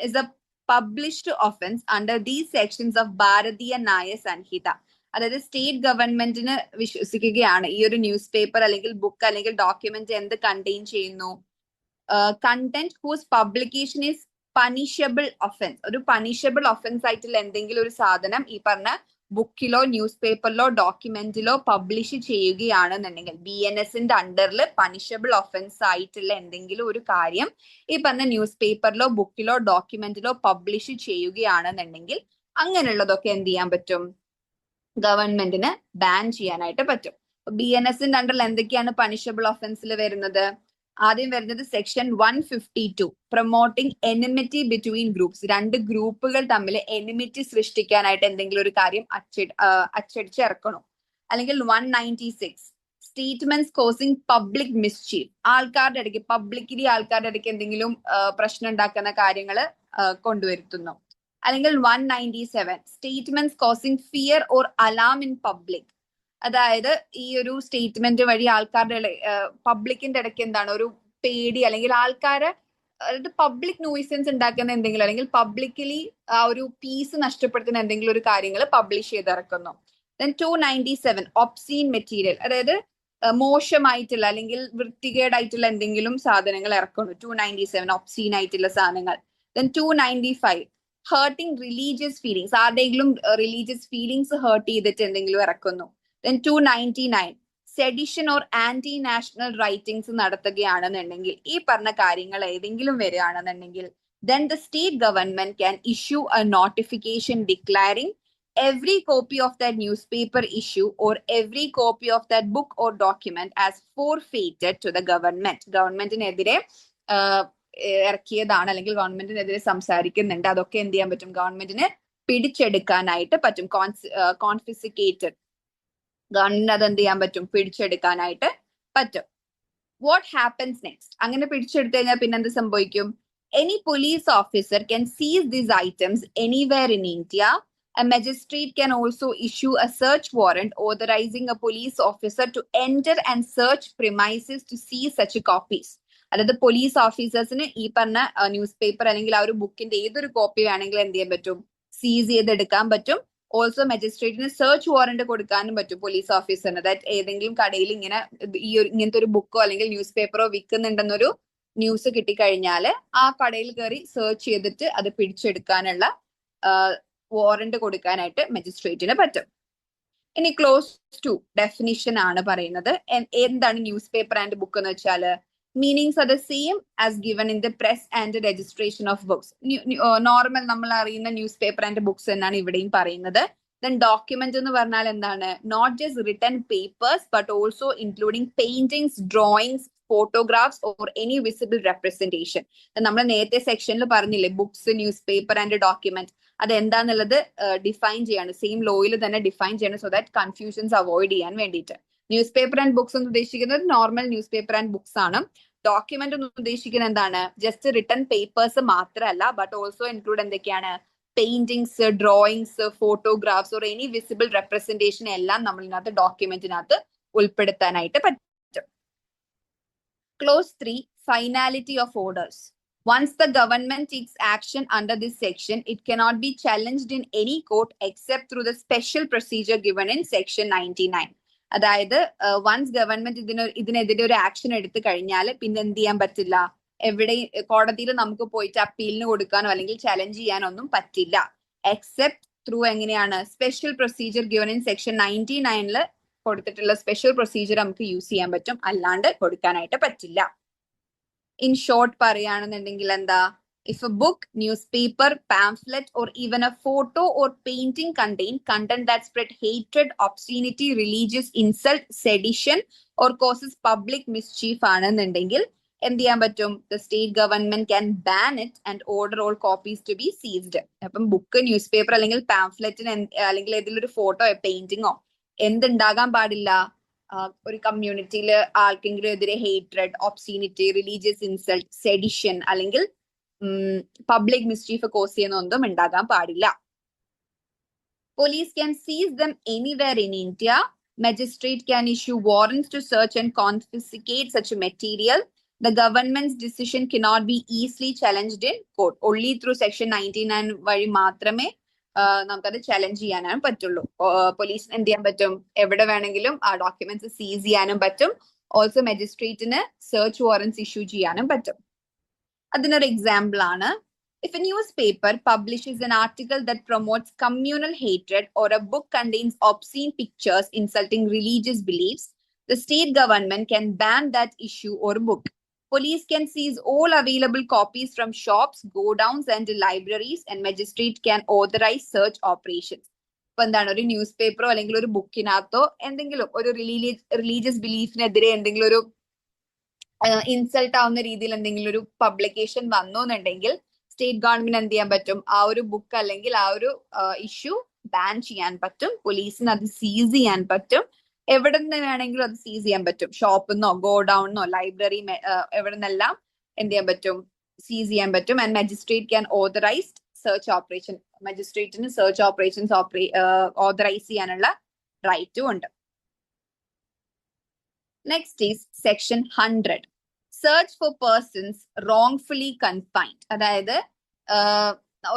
is a published offense under these sections of Bharatiya Nyaya Sanhita. അതായത് state ഗവൺമെന്റിന് വിശ്വസിക്കുകയാണ് ഈ ഒരു ന്യൂസ് പേപ്പർ അല്ലെങ്കിൽ book അല്ലെങ്കിൽ document എന്ത് contain ചെയ്യുന്നു, content whose publication is punishable offence. ഒരു പണിഷബിൾ ഒഫൻസ് ആയിട്ടുള്ള എന്തെങ്കിലും ഒരു സാധനം ഈ പറഞ്ഞ ബുക്കിലോ ന്യൂസ് പേപ്പറിലോ ഡോക്യുമെന്റിലോ പബ്ലിഷ് ചെയ്യുകയാണെന്നുണ്ടെങ്കിൽ, BNSന്റെ അണ്ടറിൽ പണിഷബിൾ ഒഫൻസ് ആയിട്ടുള്ള എന്തെങ്കിലും ഒരു കാര്യം ഈ പറഞ്ഞ ന്യൂസ് പേപ്പറിലോ ബുക്കിലോ ഡോക്യുമെന്റിലോ പബ്ലിഷ് ചെയ്യുകയാണെന്നുണ്ടെങ്കിൽ അങ്ങനെയുള്ളതൊക്കെ എന്ത് ചെയ്യാൻ പറ്റും, ഗവൺമെന്റിന് ബാൻ ചെയ്യാനായിട്ട് പറ്റും. BNSന്റെ അണ്ടറിൽ എന്തൊക്കെയാണ് പണിഷബിൾ ഒഫൻസിൽ വരുന്നത്? ആദ്യം വരുന്നത് section 152 promoting enmity between groups. രണ്ട് ഗ്രൂപ്പുകൾ തമ്മിൽ എനിമിറ്റി സൃഷ്ടിക്കാനായിട്ട് എന്തെങ്കിലും ഒരു കാര്യം അച്ചടിച്ചിറക്കണോ. അല്ലെങ്കിൽ 196 സ്റ്റേറ്റ്മെന്റ്സ് കോസിംഗ് പബ്ലിക് മിസ്ചീഫ്. ആൾക്കാരുടെ ഇടയ്ക്ക് പബ്ലിക്കലി ആൾക്കാരുടെ ഇടയ്ക്ക് എന്തെങ്കിലും പ്രശ്നം ഉണ്ടാക്കുന്ന കാര്യങ്ങൾ കൊണ്ടുവരുത്തുന്നു. അല്ലെങ്കിൽ 197 statements causing fear or alarm in public. അതായത് ഈ ഒരു സ്റ്റേറ്റ്മെന്റ് വഴി ആൾക്കാരുടെ പബ്ലിക്കിന്റെ ഇടയ്ക്ക് എന്താണ് ഒരു പേടി അല്ലെങ്കിൽ ആൾക്കാരെ അതായത് പബ്ലിക് നോയിസൻസ് ഉണ്ടാക്കുന്ന എന്തെങ്കിലും അല്ലെങ്കിൽ പബ്ലിക്കലി ആ ഒരു പീസ് നഷ്ടപ്പെടുത്തുന്ന എന്തെങ്കിലും ഒരു കാര്യങ്ങൾ പബ്ലിഷ് ചെയ്തിറക്കുന്നു. ദെൻ 297 ഒബ്സീൻ മെറ്റീരിയൽ, അതായത് മോശമായിട്ടുള്ള അല്ലെങ്കിൽ വൃത്തികേടായിട്ടുള്ള എന്തെങ്കിലും സാധനങ്ങൾ ഇറക്കുന്നു. 297 ഒബ്സീൻ ആയിട്ടുള്ള സാധനങ്ങൾ. ദെൻ 295 ഹേർട്ടിംഗ് റിലീജിയസ് ഫീലിങ്സ്, ആരുടെയെങ്കിലും റിലീജിയസ് ഫീലിങ്സ് ഹേർട്ട് ചെയ്തിട്ട് എന്തെങ്കിലും ഇറക്കുന്നു. Then 299 sedition or anti national writings നടത്തുകയാണെന്നുണ്ടെങ്കിൽ, ഈ പറഞ്ഞ കാര്യങ്ങൾ ഏതെങ്കിലും വരികയാണെന്നുണ്ടെങ്കിൽ, then the state government can issue a notification declaring every copy of that newspaper issue or every copy of that book or document as forfeited to the government. ഗവൺമെന്റിനെതിരെ ഇറക്കിയതാണ് അല്ലെങ്കിൽ ഗവൺമെന്റിനെതിരെ സംസാരിക്കുന്നുണ്ട്, അതൊക്കെ എന്ത് ചെയ്യാൻ പറ്റും? ഗവൺമെന്റിന് പിടിച്ചെടുക്കാനായിട്ട് പറ്റും. കോൺഫിസിക്കേറ്റഡ്, ഗവൺമെന്റ് അത് എന്ത് ചെയ്യാൻ പറ്റും? പിടിച്ചെടുക്കാനായിട്ട് പറ്റും. What happens next? അങ്ങനെ പിടിച്ചെടുത്തു കഴിഞ്ഞാൽ പിന്നെ എന്ത് സംഭവിക്കും? Any police officer can seize these items anywhere in India. A magistrate can also issue a search warrant authorizing a police officer to enter and search premises to seize such copies. അതായത് police ഓഫീസേഴ്സിന് ഈ പറഞ്ഞ news paper അല്ലെങ്കിൽ ആ ഒരു ബുക്കിന്റെ ഏതൊരു copy വേണമെങ്കിലും എന്ത് ചെയ്യാൻ പറ്റും? സീസ് ചെയ്തെടുക്കാൻ പറ്റും. ഓൾസോ മജിസ്ട്രേറ്റിന് സെർച്ച് വാറന്റ് കൊടുക്കാനും പറ്റും പോലീസ് ഓഫീസറിന്. ദാറ്റ് ഏതെങ്കിലും കടയിൽ ഇങ്ങനത്തെ ഒരു ബുക്കോ അല്ലെങ്കിൽ ന്യൂസ് പേപ്പറോ വിൽക്കുന്നുണ്ടെന്നൊരു ന്യൂസ് കിട്ടിക്കഴിഞ്ഞാൽ ആ കടയിൽ കയറി സെർച്ച് ചെയ്തിട്ട് അത് പിടിച്ചെടുക്കാനുള്ള വാറന്റ് കൊടുക്കാനായിട്ട് മജിസ്ട്രേറ്റിന് പറ്റും. ഇനി ക്ലോസ് 2 ഡെഫിനിഷൻ ആണ് പറയുന്നത്. എന്താണ് ന്യൂസ് പേപ്പർ ആൻഡ് ബുക്ക് എന്ന് വെച്ചാൽ? Meanings are the same as given in the press and registration of books. Normal നമ്മൾ അറിയുന്ന ന്യൂസ് പേപ്പർ ആൻഡ് ബുക്സ് എന്നാണ് ഇവിടെയും പറയുന്നത്. ദെൻ ഡോക്യുമെന്റ് എന്ന് പറഞ്ഞാൽ എന്താണ്? Not just written papers but also including paintings, drawings, photographs or any visible representation. നമ്മൾ നേരത്തെ സെക്ഷനിൽ പറഞ്ഞില്ലേ, books, news paper and document, അത് എന്താന്നുള്ളത് ഡിഫൈൻ ചെയ്യാണ്. സെയിം ലോയിൽ തന്നെ ഡിഫൈൻ ചെയ്യണം, സോ ദാറ്റ് കൺഫ്യൂഷൻസ് അവോയ്ഡ് ചെയ്യാൻ വേണ്ടിയിട്ട്. ന്യൂസ് പേപ്പർ ആൻഡ് ബുക്സ് എന്ന് ഉദ്ദേശിക്കുന്നത് normal news paper and books ആണ്. ഡോക്യുമെന്റ് എന്ന് ഉദ്ദേശിക്കുന്നത് എന്താണ്? ജസ്റ്റ് റിട്ടൺ പേപ്പേഴ്സ് മാത്രമല്ല, ബട്ട് ഓൾസോ ഇൻക്ലൂഡ് എന്തൊക്കെയാണ്? Paintings, drawings, photographs or any visible representation എല്ലാം നമ്മളിനകത്ത് ഡോക്യുമെന്റിനകത്ത് ഉൾപ്പെടുത്താനായിട്ട് പറ്റും. Clause 3, finality of orders. Once the government takes action under this section, it cannot be challenged in any court except through the special procedure given in section 99. അതായത് once government ഇതിനെതിരെ ഒരു action എടുത്തു കഴിഞ്ഞാൽ പിന്നെ എന്ത് ചെയ്യാൻ പറ്റില്ല? എവിടെ കോടതിയിൽ നമുക്ക് പോയിട്ട് അപ്പീലിന് കൊടുക്കാനോ അല്ലെങ്കിൽ ചലഞ്ച് ചെയ്യാനോ ഒന്നും പറ്റില്ല. എക്സെപ്റ്റ് ത്രൂ എങ്ങനെയാണ്? Special procedure given in section 99 കൊടുത്തിട്ടുള്ള സ്പെഷ്യൽ പ്രൊസീജിയർ നമുക്ക് യൂസ് ചെയ്യാൻ പറ്റും, അല്ലാണ്ട് കൊടുക്കാനായിട്ട് പറ്റില്ല. ഇൻ ഷോർട്ട് പറയുകയാണെന്നുണ്ടെങ്കിൽ എന്താ? If A book, news paper, pamphlet or even A photo or painting content that spread hatred, obscenity, religious insult, sedition or causes public mischief ആണെന്നുണ്ടെങ്കിൽ എന്ത് ചെയ്യാൻ പറ്റും? The state government can ban it and order all copies to be seized. അപ്പം book, news paper അല്ലെങ്കിൽ പാംഫ്ലെറ്റിന് അല്ലെങ്കിൽ ഏതെങ്കിലും ഒരു photo, പെയിന്റിങ്ങോ എന്തുണ്ടാകാൻ പാടില്ല? ഒരു കമ്മ്യൂണിറ്റിയിൽ ആർക്കെങ്കിലും എതിരെ ഹേറ്റ്രഡ്, ഒബ്സീനിറ്റി, റിലീജിയസ് ഇൻസൾട്ട്, സെഡിഷൻ അല്ലെങ്കിൽ പബ്ലിക് മിസ്ചീഫ് കോസ് ചെയ്യുന്ന ഒന്നും ഉണ്ടാകാൻ പാടില്ല. പോലീസ് ക്യാൻ സീസ് dum anywhere in India. Magistrate can issue warrants to search and confiscate such material. The government's decision cannot be easily challenged in court. Only through section 99 വഴി മാത്രമേ നമുക്കത് challenge ചെയ്യാനാണ് പറ്റുള്ളൂ. പോലീസിന് എന്ത് ചെയ്യാൻ പറ്റും? എവിടെ വേണമെങ്കിലും ആ ഡോക്യുമെന്റ്സ് സീസ് ചെയ്യാനും പറ്റും. ഓൾസോ മജിസ്ട്രേറ്റിന് സെർച്ച് വാറന്റ്സ് ഇഷ്യൂ ചെയ്യാനും പറ്റും. അതിനൊരു എക്സാമ്പിൾ ആണ്, if a newspaper publishes an article that promotes communal hatred or a book contains obscene pictures insulting religious beliefs, the state government can ban that issue or book. Police can seize all available copies from shops, godowns and libraries, and magistrate can authorize search operations. ഇപ്പൊ എന്താണ്? ഒരു news പേപ്പറോ അല്ലെങ്കിൽ ഒരു ബുക്കിനകത്തോ എന്തെങ്കിലും ഒരു religious ബിലീഫിനെതിരെ എന്തെങ്കിലും ഒരു insult ആവുന്ന രീതിയിൽ എന്തെങ്കിലും ഒരു പബ്ലിക്കേഷൻ വന്നു എന്നുണ്ടെങ്കിൽ സ്റ്റേറ്റ് ഗവൺമെന്റ് എന്ത് ചെയ്യാൻ പറ്റും? ആ ഒരു ബുക്ക് അല്ലെങ്കിൽ ആ ഒരു ഇഷ്യൂ ബാൻ ചെയ്യാൻ പറ്റും. പോലീസിന് അത് സീസ് ചെയ്യാൻ പറ്റും. എവിടെ നിന്ന് വേണമെങ്കിലും അത് സീസ് ചെയ്യാൻ പറ്റും. ഷോപ്പിൽ നിന്നോ ഗോഡൌണിന്നോ ലൈബ്രറി എവിടെ നിന്നെല്ലാം എന്ത് ചെയ്യാൻ പറ്റും? സീസ് ചെയ്യാൻ പറ്റും. And magistrate can authorised search operation. മജിസ്ട്രേറ്റിന് സെർച്ച് ഓപ്പറേഷൻസ് ഓതറൈസ് ചെയ്യാനുള്ള റൈറ്റും ഉണ്ട്. Next is section 100. Search for persons wrongfully confined. അതായത്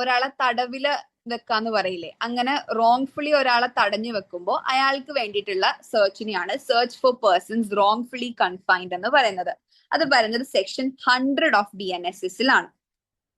ഒരാളെ തടവില് വെക്കാന്ന് പറയില്ലേ, അങ്ങനെ റോങ്ഫുള്ളി ഒരാളെ തടഞ്ഞു വെക്കുമ്പോൾ അയാൾക്ക് വേണ്ടിയിട്ടുള്ള സെർച്ചിനെയാണ് search for persons wrongfully confined എന്ന് പറയുന്നത്. അത് പറയുന്നത് സെക്ഷൻ 100 ഓഫ് BNSS-ലാണ്.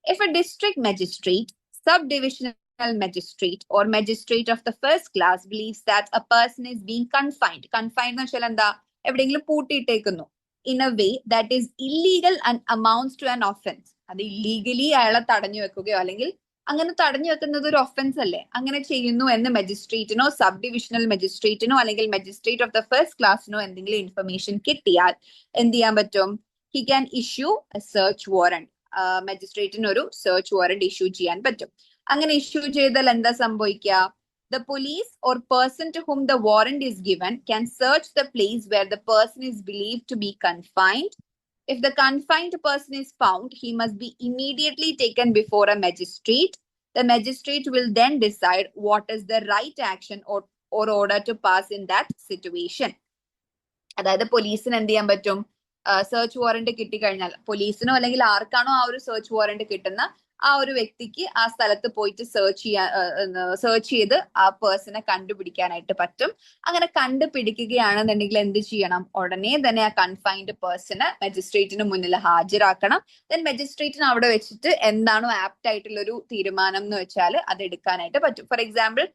If a district magistrate, subdivisional magistrate or magistrate of the first class believes that a person is being confined എന്ന് വെച്ചാൽ എന്താ? എവിടെയെങ്കിലും പൂട്ടിയിട്ടേക്കുന്നു in a way that is illegal and amounts to an offence. അത് illegally അയാളെ തടഞ്ഞു വെക്കുകയോ അല്ലെങ്കിൽ അങ്ങനെ തടഞ്ഞു വെക്കുന്നത് ഒരു ഒഫൻസ് അല്ലേ, അങ്ങനെ ചെയ്യുന്നു എന്ന് മജിസ്ട്രേറ്റിനോ സബ് ഡിവിഷണൽ മജിസ്ട്രേറ്റിനോ അല്ലെങ്കിൽ മജിസ്ട്രേറ്റ് ഓഫ് ദ ഫസ്റ്റ് ക്ലാസ്സിനോ എന്തെങ്കിലും ഇൻഫർമേഷൻ കിട്ടിയാൽ എന്ത് ചെയ്യാൻ പറ്റും? He can issue a search warrant. മജിസ്ട്രേറ്റിന് ഒരു സെർച്ച് വാറണ്ട് ഇഷ്യൂ ചെയ്യാൻ പറ്റും. അങ്ങനെ ഇഷ്യൂ ചെയ്താൽ എന്താ സംഭവിക്കുക? The police or person to whom the warrant is given can search the place where the person is believed to be confined. If the confined person is found, he must be immediately taken before a magistrate. The magistrate will then decide what is the right action or order to pass in that situation. അതായത് പോലീസിന് എന്ത് ചെയ്യാൻ പറ്റും? Search warrant കിട്ടിക്കഴിഞ്ഞാൽ പോലീസിനോ അല്ലെങ്കിൽ ആർക്കാണോ ആ ഒരു സെർച്ച് വാറന്റ് കിട്ടുന്ന ആ ഒരു വ്യക്തിക്ക് ആ സ്ഥലത്ത് പോയിട്ട് സെർച്ച് ചെയ്ത് ആ പേഴ്സണെ കണ്ടുപിടിക്കാനായിട്ട് പറ്റും. അങ്ങനെ കണ്ടുപിടിക്കുകയാണെന്നുണ്ടെങ്കിൽ എന്ത് ചെയ്യണം? ഉടനെ തന്നെ ആ കൺഫൈൻഡ് പേഴ്സണെ മജിസ്ട്രേറ്റിന് മുന്നിൽ ഹാജരാക്കണം. ദെൻ മജിസ്ട്രേറ്റിന് അവിടെ വെച്ചിട്ട് എന്താണോ ആപ്റ്റ് ആയിട്ടുള്ള ഒരു തീരുമാനം എന്ന് വെച്ചാൽ അത് എടുക്കാനായിട്ട് പറ്റും. ഫോർ എക്സാമ്പിൾ,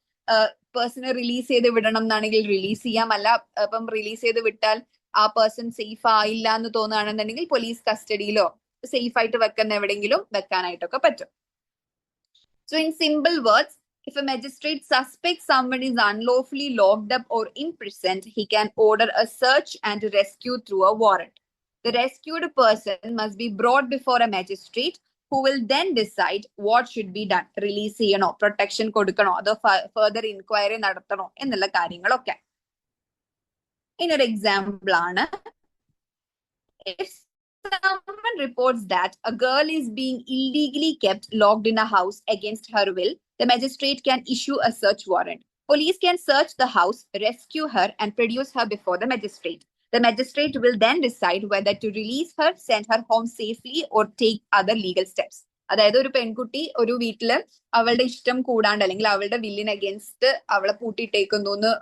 പേഴ്സണെ റിലീസ് ചെയ്ത് വിടണം എന്നാണെങ്കിൽ റിലീസ് ചെയ്യാം. അല്ല ഇപ്പം റിലീസ് ചെയ്ത് വിട്ടാൽ ആ പേഴ്സൺ സേഫ് ആയില്ല എന്ന് തോന്നുകയാണെന്നുണ്ടെങ്കിൽ പോലീസ് കസ്റ്റഡിയിലോ സേഫ് ആയിട്ട് വെക്കുന്ന എവിടെയെങ്കിലും വെക്കാനായിട്ടൊക്കെ പറ്റും. So in simple words, if a magistrate suspects someone is unlawfully locked up or imprisoned, he can order a search and rescue through a warrant. The rescued person must be brought before a magistrate who will then decide what should be done. Release ചെയ്യണോ, protection കൊടുക്കണോ, അതോ further inquiry നടത്തണോ എന്നുള്ള കാര്യങ്ങളൊക്കെ. ഇനൊരു example ആണ്, if someone reports that a girl is being illegally kept locked in a house against her will, the magistrate can issue a search warrant. Police can search the house, rescue her, and produce her before the magistrate. The magistrate will then decide whether to release her, send her home safely, or take other legal steps. അതായത് ഒരു പെൺകുട്ടി ഒരു വീട്ടില് അവളുടെ ഇഷ്ടം കൂടാണ്ട് അല്ലെങ്കിൽ അവളുടെ വില്ലിന് അഗേൻസ്റ്റ് അവളെ പൂട്ടിയിട്ടേക്കുന്നു എന്ന്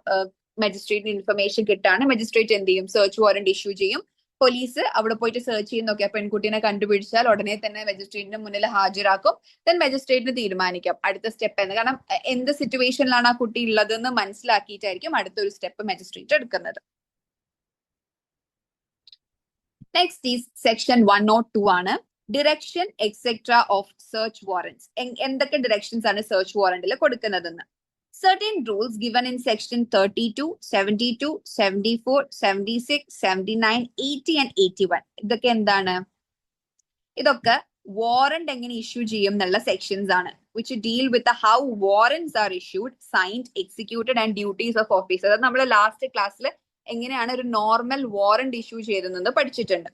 മജിസ്ട്രേറ്റിന് ഇൻഫർമേഷൻ കിട്ടാണ്. മജിസ്ട്രേറ്റ് എന്ത് ചെയ്യും? സെർച്ച് വാറന്റ് ഇഷ്യൂ ചെയ്യും. പോലീസ് അവിടെ പോയിട്ട് സെർച്ച് ചെയ്യുന്നൊക്കെ ആ പെൺകുട്ടീനെ കണ്ടുപിടിച്ചാൽ ഉടനെ തന്നെ മജിസ്ട്രേറ്റിന് മുന്നിൽ ഹാജരാക്കും. ദെൻ മജിസ്ട്രേറ്റിന് തീരുമാനിക്കാം അടുത്ത സ്റ്റെപ്പ് എന്ന്. കാരണം എന്ത് സിറ്റുവേഷനിലാണ് ആ കുട്ടി ഉള്ളതെന്ന് മനസ്സിലാക്കിയിട്ടായിരിക്കും അടുത്തൊരു സ്റ്റെപ്പ് മജിസ്ട്രേറ്റ് എടുക്കുന്നത്. നെക്സ്റ്റ് ഈസ് സെക്ഷൻ 102 ആണ്, ഡിറക്ഷൻ എക്സെട്ര ഓഫ് സെർച്ച് വാറന്റ്സ്. എന്തൊക്കെ ഡിറക്ഷൻസ് ആണ് search വാറന്റിൽ കൊടുക്കുന്നതെന്ന്. Certain rules given in section 32, 72, 74, 76, 79, 80 and 81. ഇതൊക്കെ എന്താണ്? ഇതൊക്കെ വാറന്റ് എങ്ങനെ ഇഷ്യൂ ചെയ്യും എന്നുള്ള സെക്ഷൻസ് ആണ്. which deal with the how warrants are issued, signed, executed and duties of office. അത് നമ്മൾ ലാസ്റ്റ് ക്ലാസ്സിൽ എങ്ങനെയാണ് ഒരു നോർമൽ വാറന്റ് ഇഷ്യൂ ചെയ്തതെന്ന് പഠിച്ചിട്ടുണ്ട്.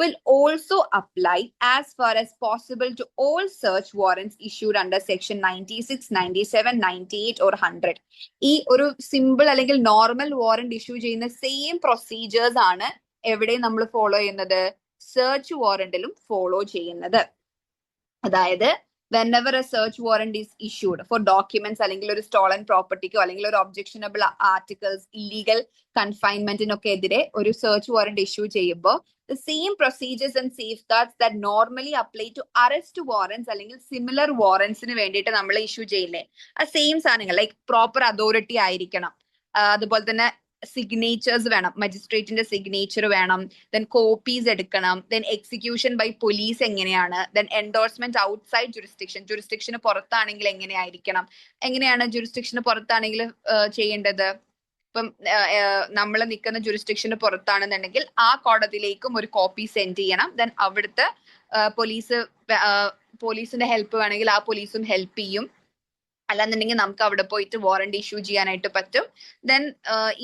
Will also apply as far as possible to all search warrants issued under section 96, 97, 98 or 100. ഈ ഒരു simple അല്ലെങ്കിൽ നോർമൽ വാറന്റ് ഇഷ്യൂ ചെയ്യുന്ന സെയിം പ്രൊസീജിയേഴ്സ് ആണ് എവിടെ നമ്മൾ ഫോളോ ചെയ്യുന്നത്? സെർച്ച് വാറന്റിലും ഫോളോ ചെയ്യുന്നത്. അതായത് whenever a search warrant is issued for documents അല്ലെങ്കിൽ ഒരു stolen propertyക്കോ അല്ലെങ്കിൽ ഒരു objectionable articles, illegal confinementനൊക്കെ എതിരെ ഒരു search warrant ഇഷ്യൂ ചെയ്യുമ്പോൾ the same procedures and safeguards that normally apply to arrest warrants അല്ലെങ്കിൽ similar warrantsന് വേണ്ടിയിട്ട് നമ്മൾ ഇഷ്യൂ ചെയ്യില്ലേ, ആ സെയിം സാധനങ്ങൾ ലൈക്ക് പ്രോപ്പർ അതോറിറ്റി ആയിരിക്കണം, അതുപോലെ തന്നെ സിഗ്നേച്ചേഴ്സ് വേണം, മജിസ്ട്രേറ്റിന്റെ സിഗ്നേച്ചർ വേണം, ദെൻ കോപ്പീസ് എടുക്കണം, ദെൻ എക്സിക്യൂഷൻ ബൈ പോലീസ് എങ്ങനെയാണ്, ദെൻ എൻഡോഴ്സ്മെന്റ് ഔട്ട്സൈഡ് ജുറിസ്ഡിക്ഷന് പുറത്താണെങ്കിൽ എങ്ങനെയായിരിക്കണം, എങ്ങനെയാണ് ജുറിസ്ഡിക്ഷന് പുറത്താണെങ്കിൽ ചെയ്യേണ്ടത്. ഇപ്പം നമ്മൾ നിൽക്കുന്ന ജുറിസ്ഡിക്ഷന് പുറത്താണെന്നുണ്ടെങ്കിൽ ആ കോടതിയിലേക്കും ഒരു കോപ്പി സെൻഡ് ചെയ്യണം. ദെൻ അവിടുത്തെ പോലീസിന്റെ ഹെൽപ്പ് വേണമെങ്കിൽ ആ പോലീസും ഹെൽപ്പ് ചെയ്യും. അല്ലാന്നുണ്ടെങ്കിൽ നമുക്ക് അവിടെ പോയിട്ട് വാറന്റ് ഇഷ്യൂ ചെയ്യാനായിട്ട് പറ്റും. ദെൻ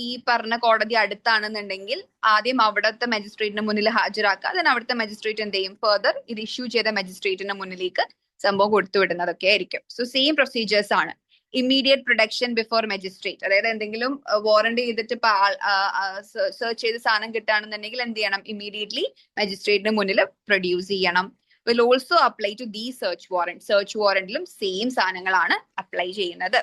ഈ പറഞ്ഞ കോടതി അടുത്താണെന്നുണ്ടെങ്കിൽ ആദ്യം അവിടുത്തെ മജിസ്ട്രേറ്റിന് മുന്നിൽ ഹാജരാക്കുക. ദെൻ അവിടുത്തെ മജിസ്ട്രേറ്റ് എന്ത് ചെയ്യും? ഫർദർ ഇത് ഇഷ്യൂ ചെയ്ത മജിസ്ട്രേറ്റിന് മുന്നിലേക്ക് സംഭവം കൊടുത്തു വിടുന്നതൊക്കെ ആയിരിക്കും. സോ സെയിം പ്രൊസീജിയേഴ്സ് ആണ്. ഇമ്മീഡിയറ്റ് പ്രൊഡക്ഷൻ ബിഫോർ മജിസ്ട്രേറ്റ്, അതായത് എന്തെങ്കിലും വാറന്റ് ചെയ്തിട്ട് ഇപ്പൊ സെർച്ച് ചെയ്ത് സാധനം കിട്ടുകയാണെന്നുണ്ടെങ്കിൽ എന്ത് ചെയ്യണം? ഇമ്മീഡിയറ്റ്ലി മജിസ്ട്രേറ്റിന് മുന്നിൽ പ്രൊഡ്യൂസ് ചെയ്യണം. will also apply to the search warrant. Search വാറന്റിലും സെയിം സാധനങ്ങളാണ് അപ്ലൈ ചെയ്യുന്നത്.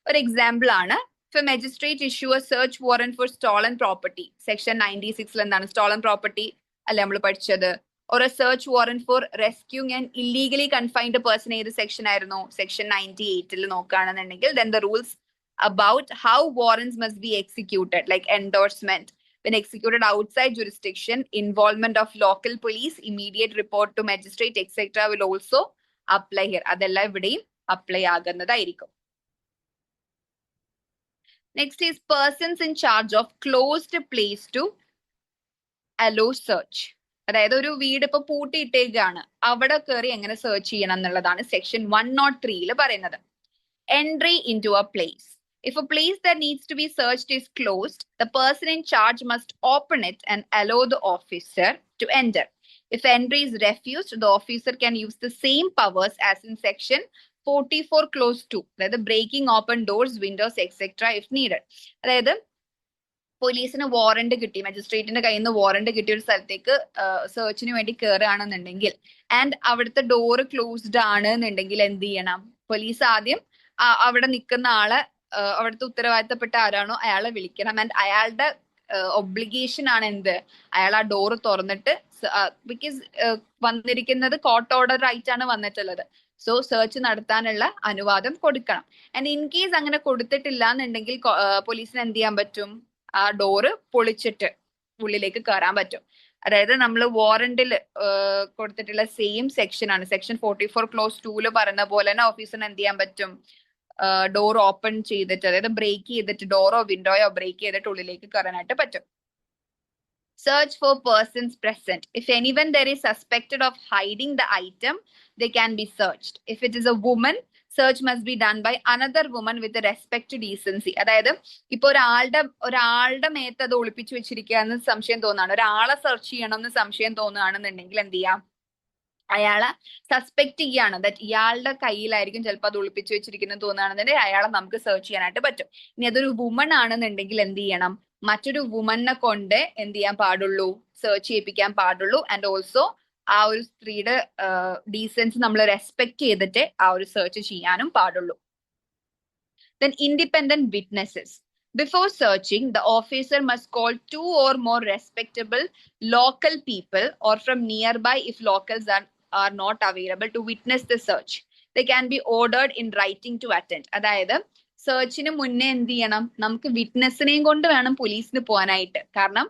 ഒരു എക്സാമ്പിൾ ആണ്, if a magistrate issue a search warrant for stolen property, section 96 എന്താണ് stolen property അല്ലെ നമ്മൾ പഠിച്ചത്, or a search warrant for rescuing an illegally confined person, ഏത് സെക്ഷൻ ആയിരുന്നു? സെക്ഷൻ 98 നോക്കുകയാണെന്നുണ്ടെങ്കിൽ then the rules about how warrants must be executed like endorsement, when executed outside jurisdiction, involvement of local police, immediate report to magistrate, etc. will also apply here. അതെല്ലാം ഇവിടെയും apply ആകുന്നതായിരിക്കും. Next is persons in charge of closed place to allow search. അതായത് ഒരു വീട് ഇപ്പൊ പൂട്ടിയിട്ടേക്കാണ്, അവിടെ കയറി എങ്ങനെ search ചെയ്യണം എന്നുള്ളതാണ് സെക്ഷൻ 103 പറയുന്നത്. Entry into a place. If a place that needs to be searched is closed, the person in charge must open it and allow the officer to enter. If entry is refused, the officer can use the same powers as in section 44 clause 2, അതായത് breaking open doors, windows, etc. if needed. അതായത് പോലീസിന് warrant കിട്ടി, മജിസ്ട്രേറ്റിന്റെ കയ്യിൽ നിന്ന് warrant കിട്ടിയ ഒരു സ്ഥലത്തേക്ക് സെർച്ചിന് വേണ്ടി കയറുകയാണെന്നുണ്ടെങ്കിൽ ആൻഡ് അവിടുത്തെ ഡോറ് ക്ലോസ്ഡ് ആണ് എന്നുണ്ടെങ്കിൽ എന്ത് ചെയ്യണം? പോലീസ് ആദ്യം അവിടെ നിൽക്കുന്ന ആളെ, അവിടുത്തെ ഉത്തരവാദിത്തപ്പെട്ട ആരാണോ അയാളെ വിളിക്കണം. ആൻഡ് അയാളുടെ ഒബ്ലിഗേഷൻ ആണ് എന്ത്? അയാൾ ആ ഡോറ് തുറന്നിട്ട്, ബിക്കോസ് വന്നിരിക്കുന്നത് കോർട്ട് ഓർഡർ ആയിട്ടാണ് വന്നിട്ടുള്ളത്, സോ സെർച്ച് നടത്താനുള്ള അനുവാദം കൊടുക്കണം. ആൻഡ് ഇൻ കേസ് അങ്ങനെ കൊടുത്തിട്ടില്ല എന്നുണ്ടെങ്കിൽ പോലീസിന് എന്ത് ചെയ്യാൻ പറ്റും? ആ ഡോറ് പൊളിച്ചിട്ട് ഉള്ളിലേക്ക് കയറാൻ പറ്റും. അതായത് നമ്മൾ വാറന്റിൽ കൊടുത്തിട്ടുള്ള സെയിം സെക്ഷൻ ആണ്, സെക്ഷൻ 44 ക്ലോസ് 2 പറയുന്ന പോലെ തന്നെ ഓഫീസറിന് എന്ത് ചെയ്യാൻ പറ്റും? ഡോർ ഓപ്പൺ ചെയ്തിട്ട്, അതായത് ബ്രേക്ക് ചെയ്തിട്ട്, ഡോറോ വിൻഡോയോ ബ്രേക്ക് ചെയ്തിട്ട് ഉള്ളിലേക്ക് കയറാനായിട്ട് പറ്റും. Search for persons present. If anyone there is suspected of hiding the item, they can be searched. If it is a woman, search must be done by another woman with respect to decency. അതായത് ഇപ്പൊ ഒരാളുടെ മേത്ത് അത് ഒളിപ്പിച്ചു വെച്ചിരിക്കുകയെന്ന് സംശയം തോന്നുകയാണ്, ഒരാളെ search ചെയ്യണമെന്ന് സംശയം തോന്നുകയാണെന്നുണ്ടെങ്കിൽ എന്ത് ചെയ്യാം? അയാളെ സസ്പെക്ട് ചെയ്യാണ്, ദാറ്റ് ഇയാളുടെ കയ്യിലായിരിക്കും ചിലപ്പോൾ അത് ഒളിപ്പിച്ചു വെച്ചിരിക്കുന്നത് തോന്നുകയാണെന്നുണ്ടെങ്കിൽ അയാളെ നമുക്ക് സെർച്ച് ചെയ്യാനായിട്ട് പറ്റും. ഇനി അതൊരു വുമൺ ആണെന്നുണ്ടെങ്കിൽ എന്ത് ചെയ്യണം? മറ്റൊരു വുമണിനെ കൊണ്ട് എന്ത് ചെയ്യാൻ പാടുള്ളൂ? സെർച്ച് ചെയ്യിപ്പിക്കാൻ പാടുള്ളൂ. ആൻഡ് ഓൾസോ ആ ഒരു സ്ത്രീയുടെ ഡീസൻസ് നമ്മൾ റെസ്പെക്ട് ചെയ്തിട്ട് ആ ഒരു സെർച്ച് ചെയ്യാനും പാടുള്ളൂ. Then independent witnesses. Before searching, the officer must call 2 or more respectable local people or from nearby if locals are not available to witness the search. They can be ordered in writing to attend. അതായത് സെർച്ചിന് മുന്നേ എന്ത് ചെയ്യണം? നമുക്ക് വിറ്റ്നസിനെയും കൊണ്ട് വേണം പോലീസിന് പോകാനായിട്ട്. കാരണം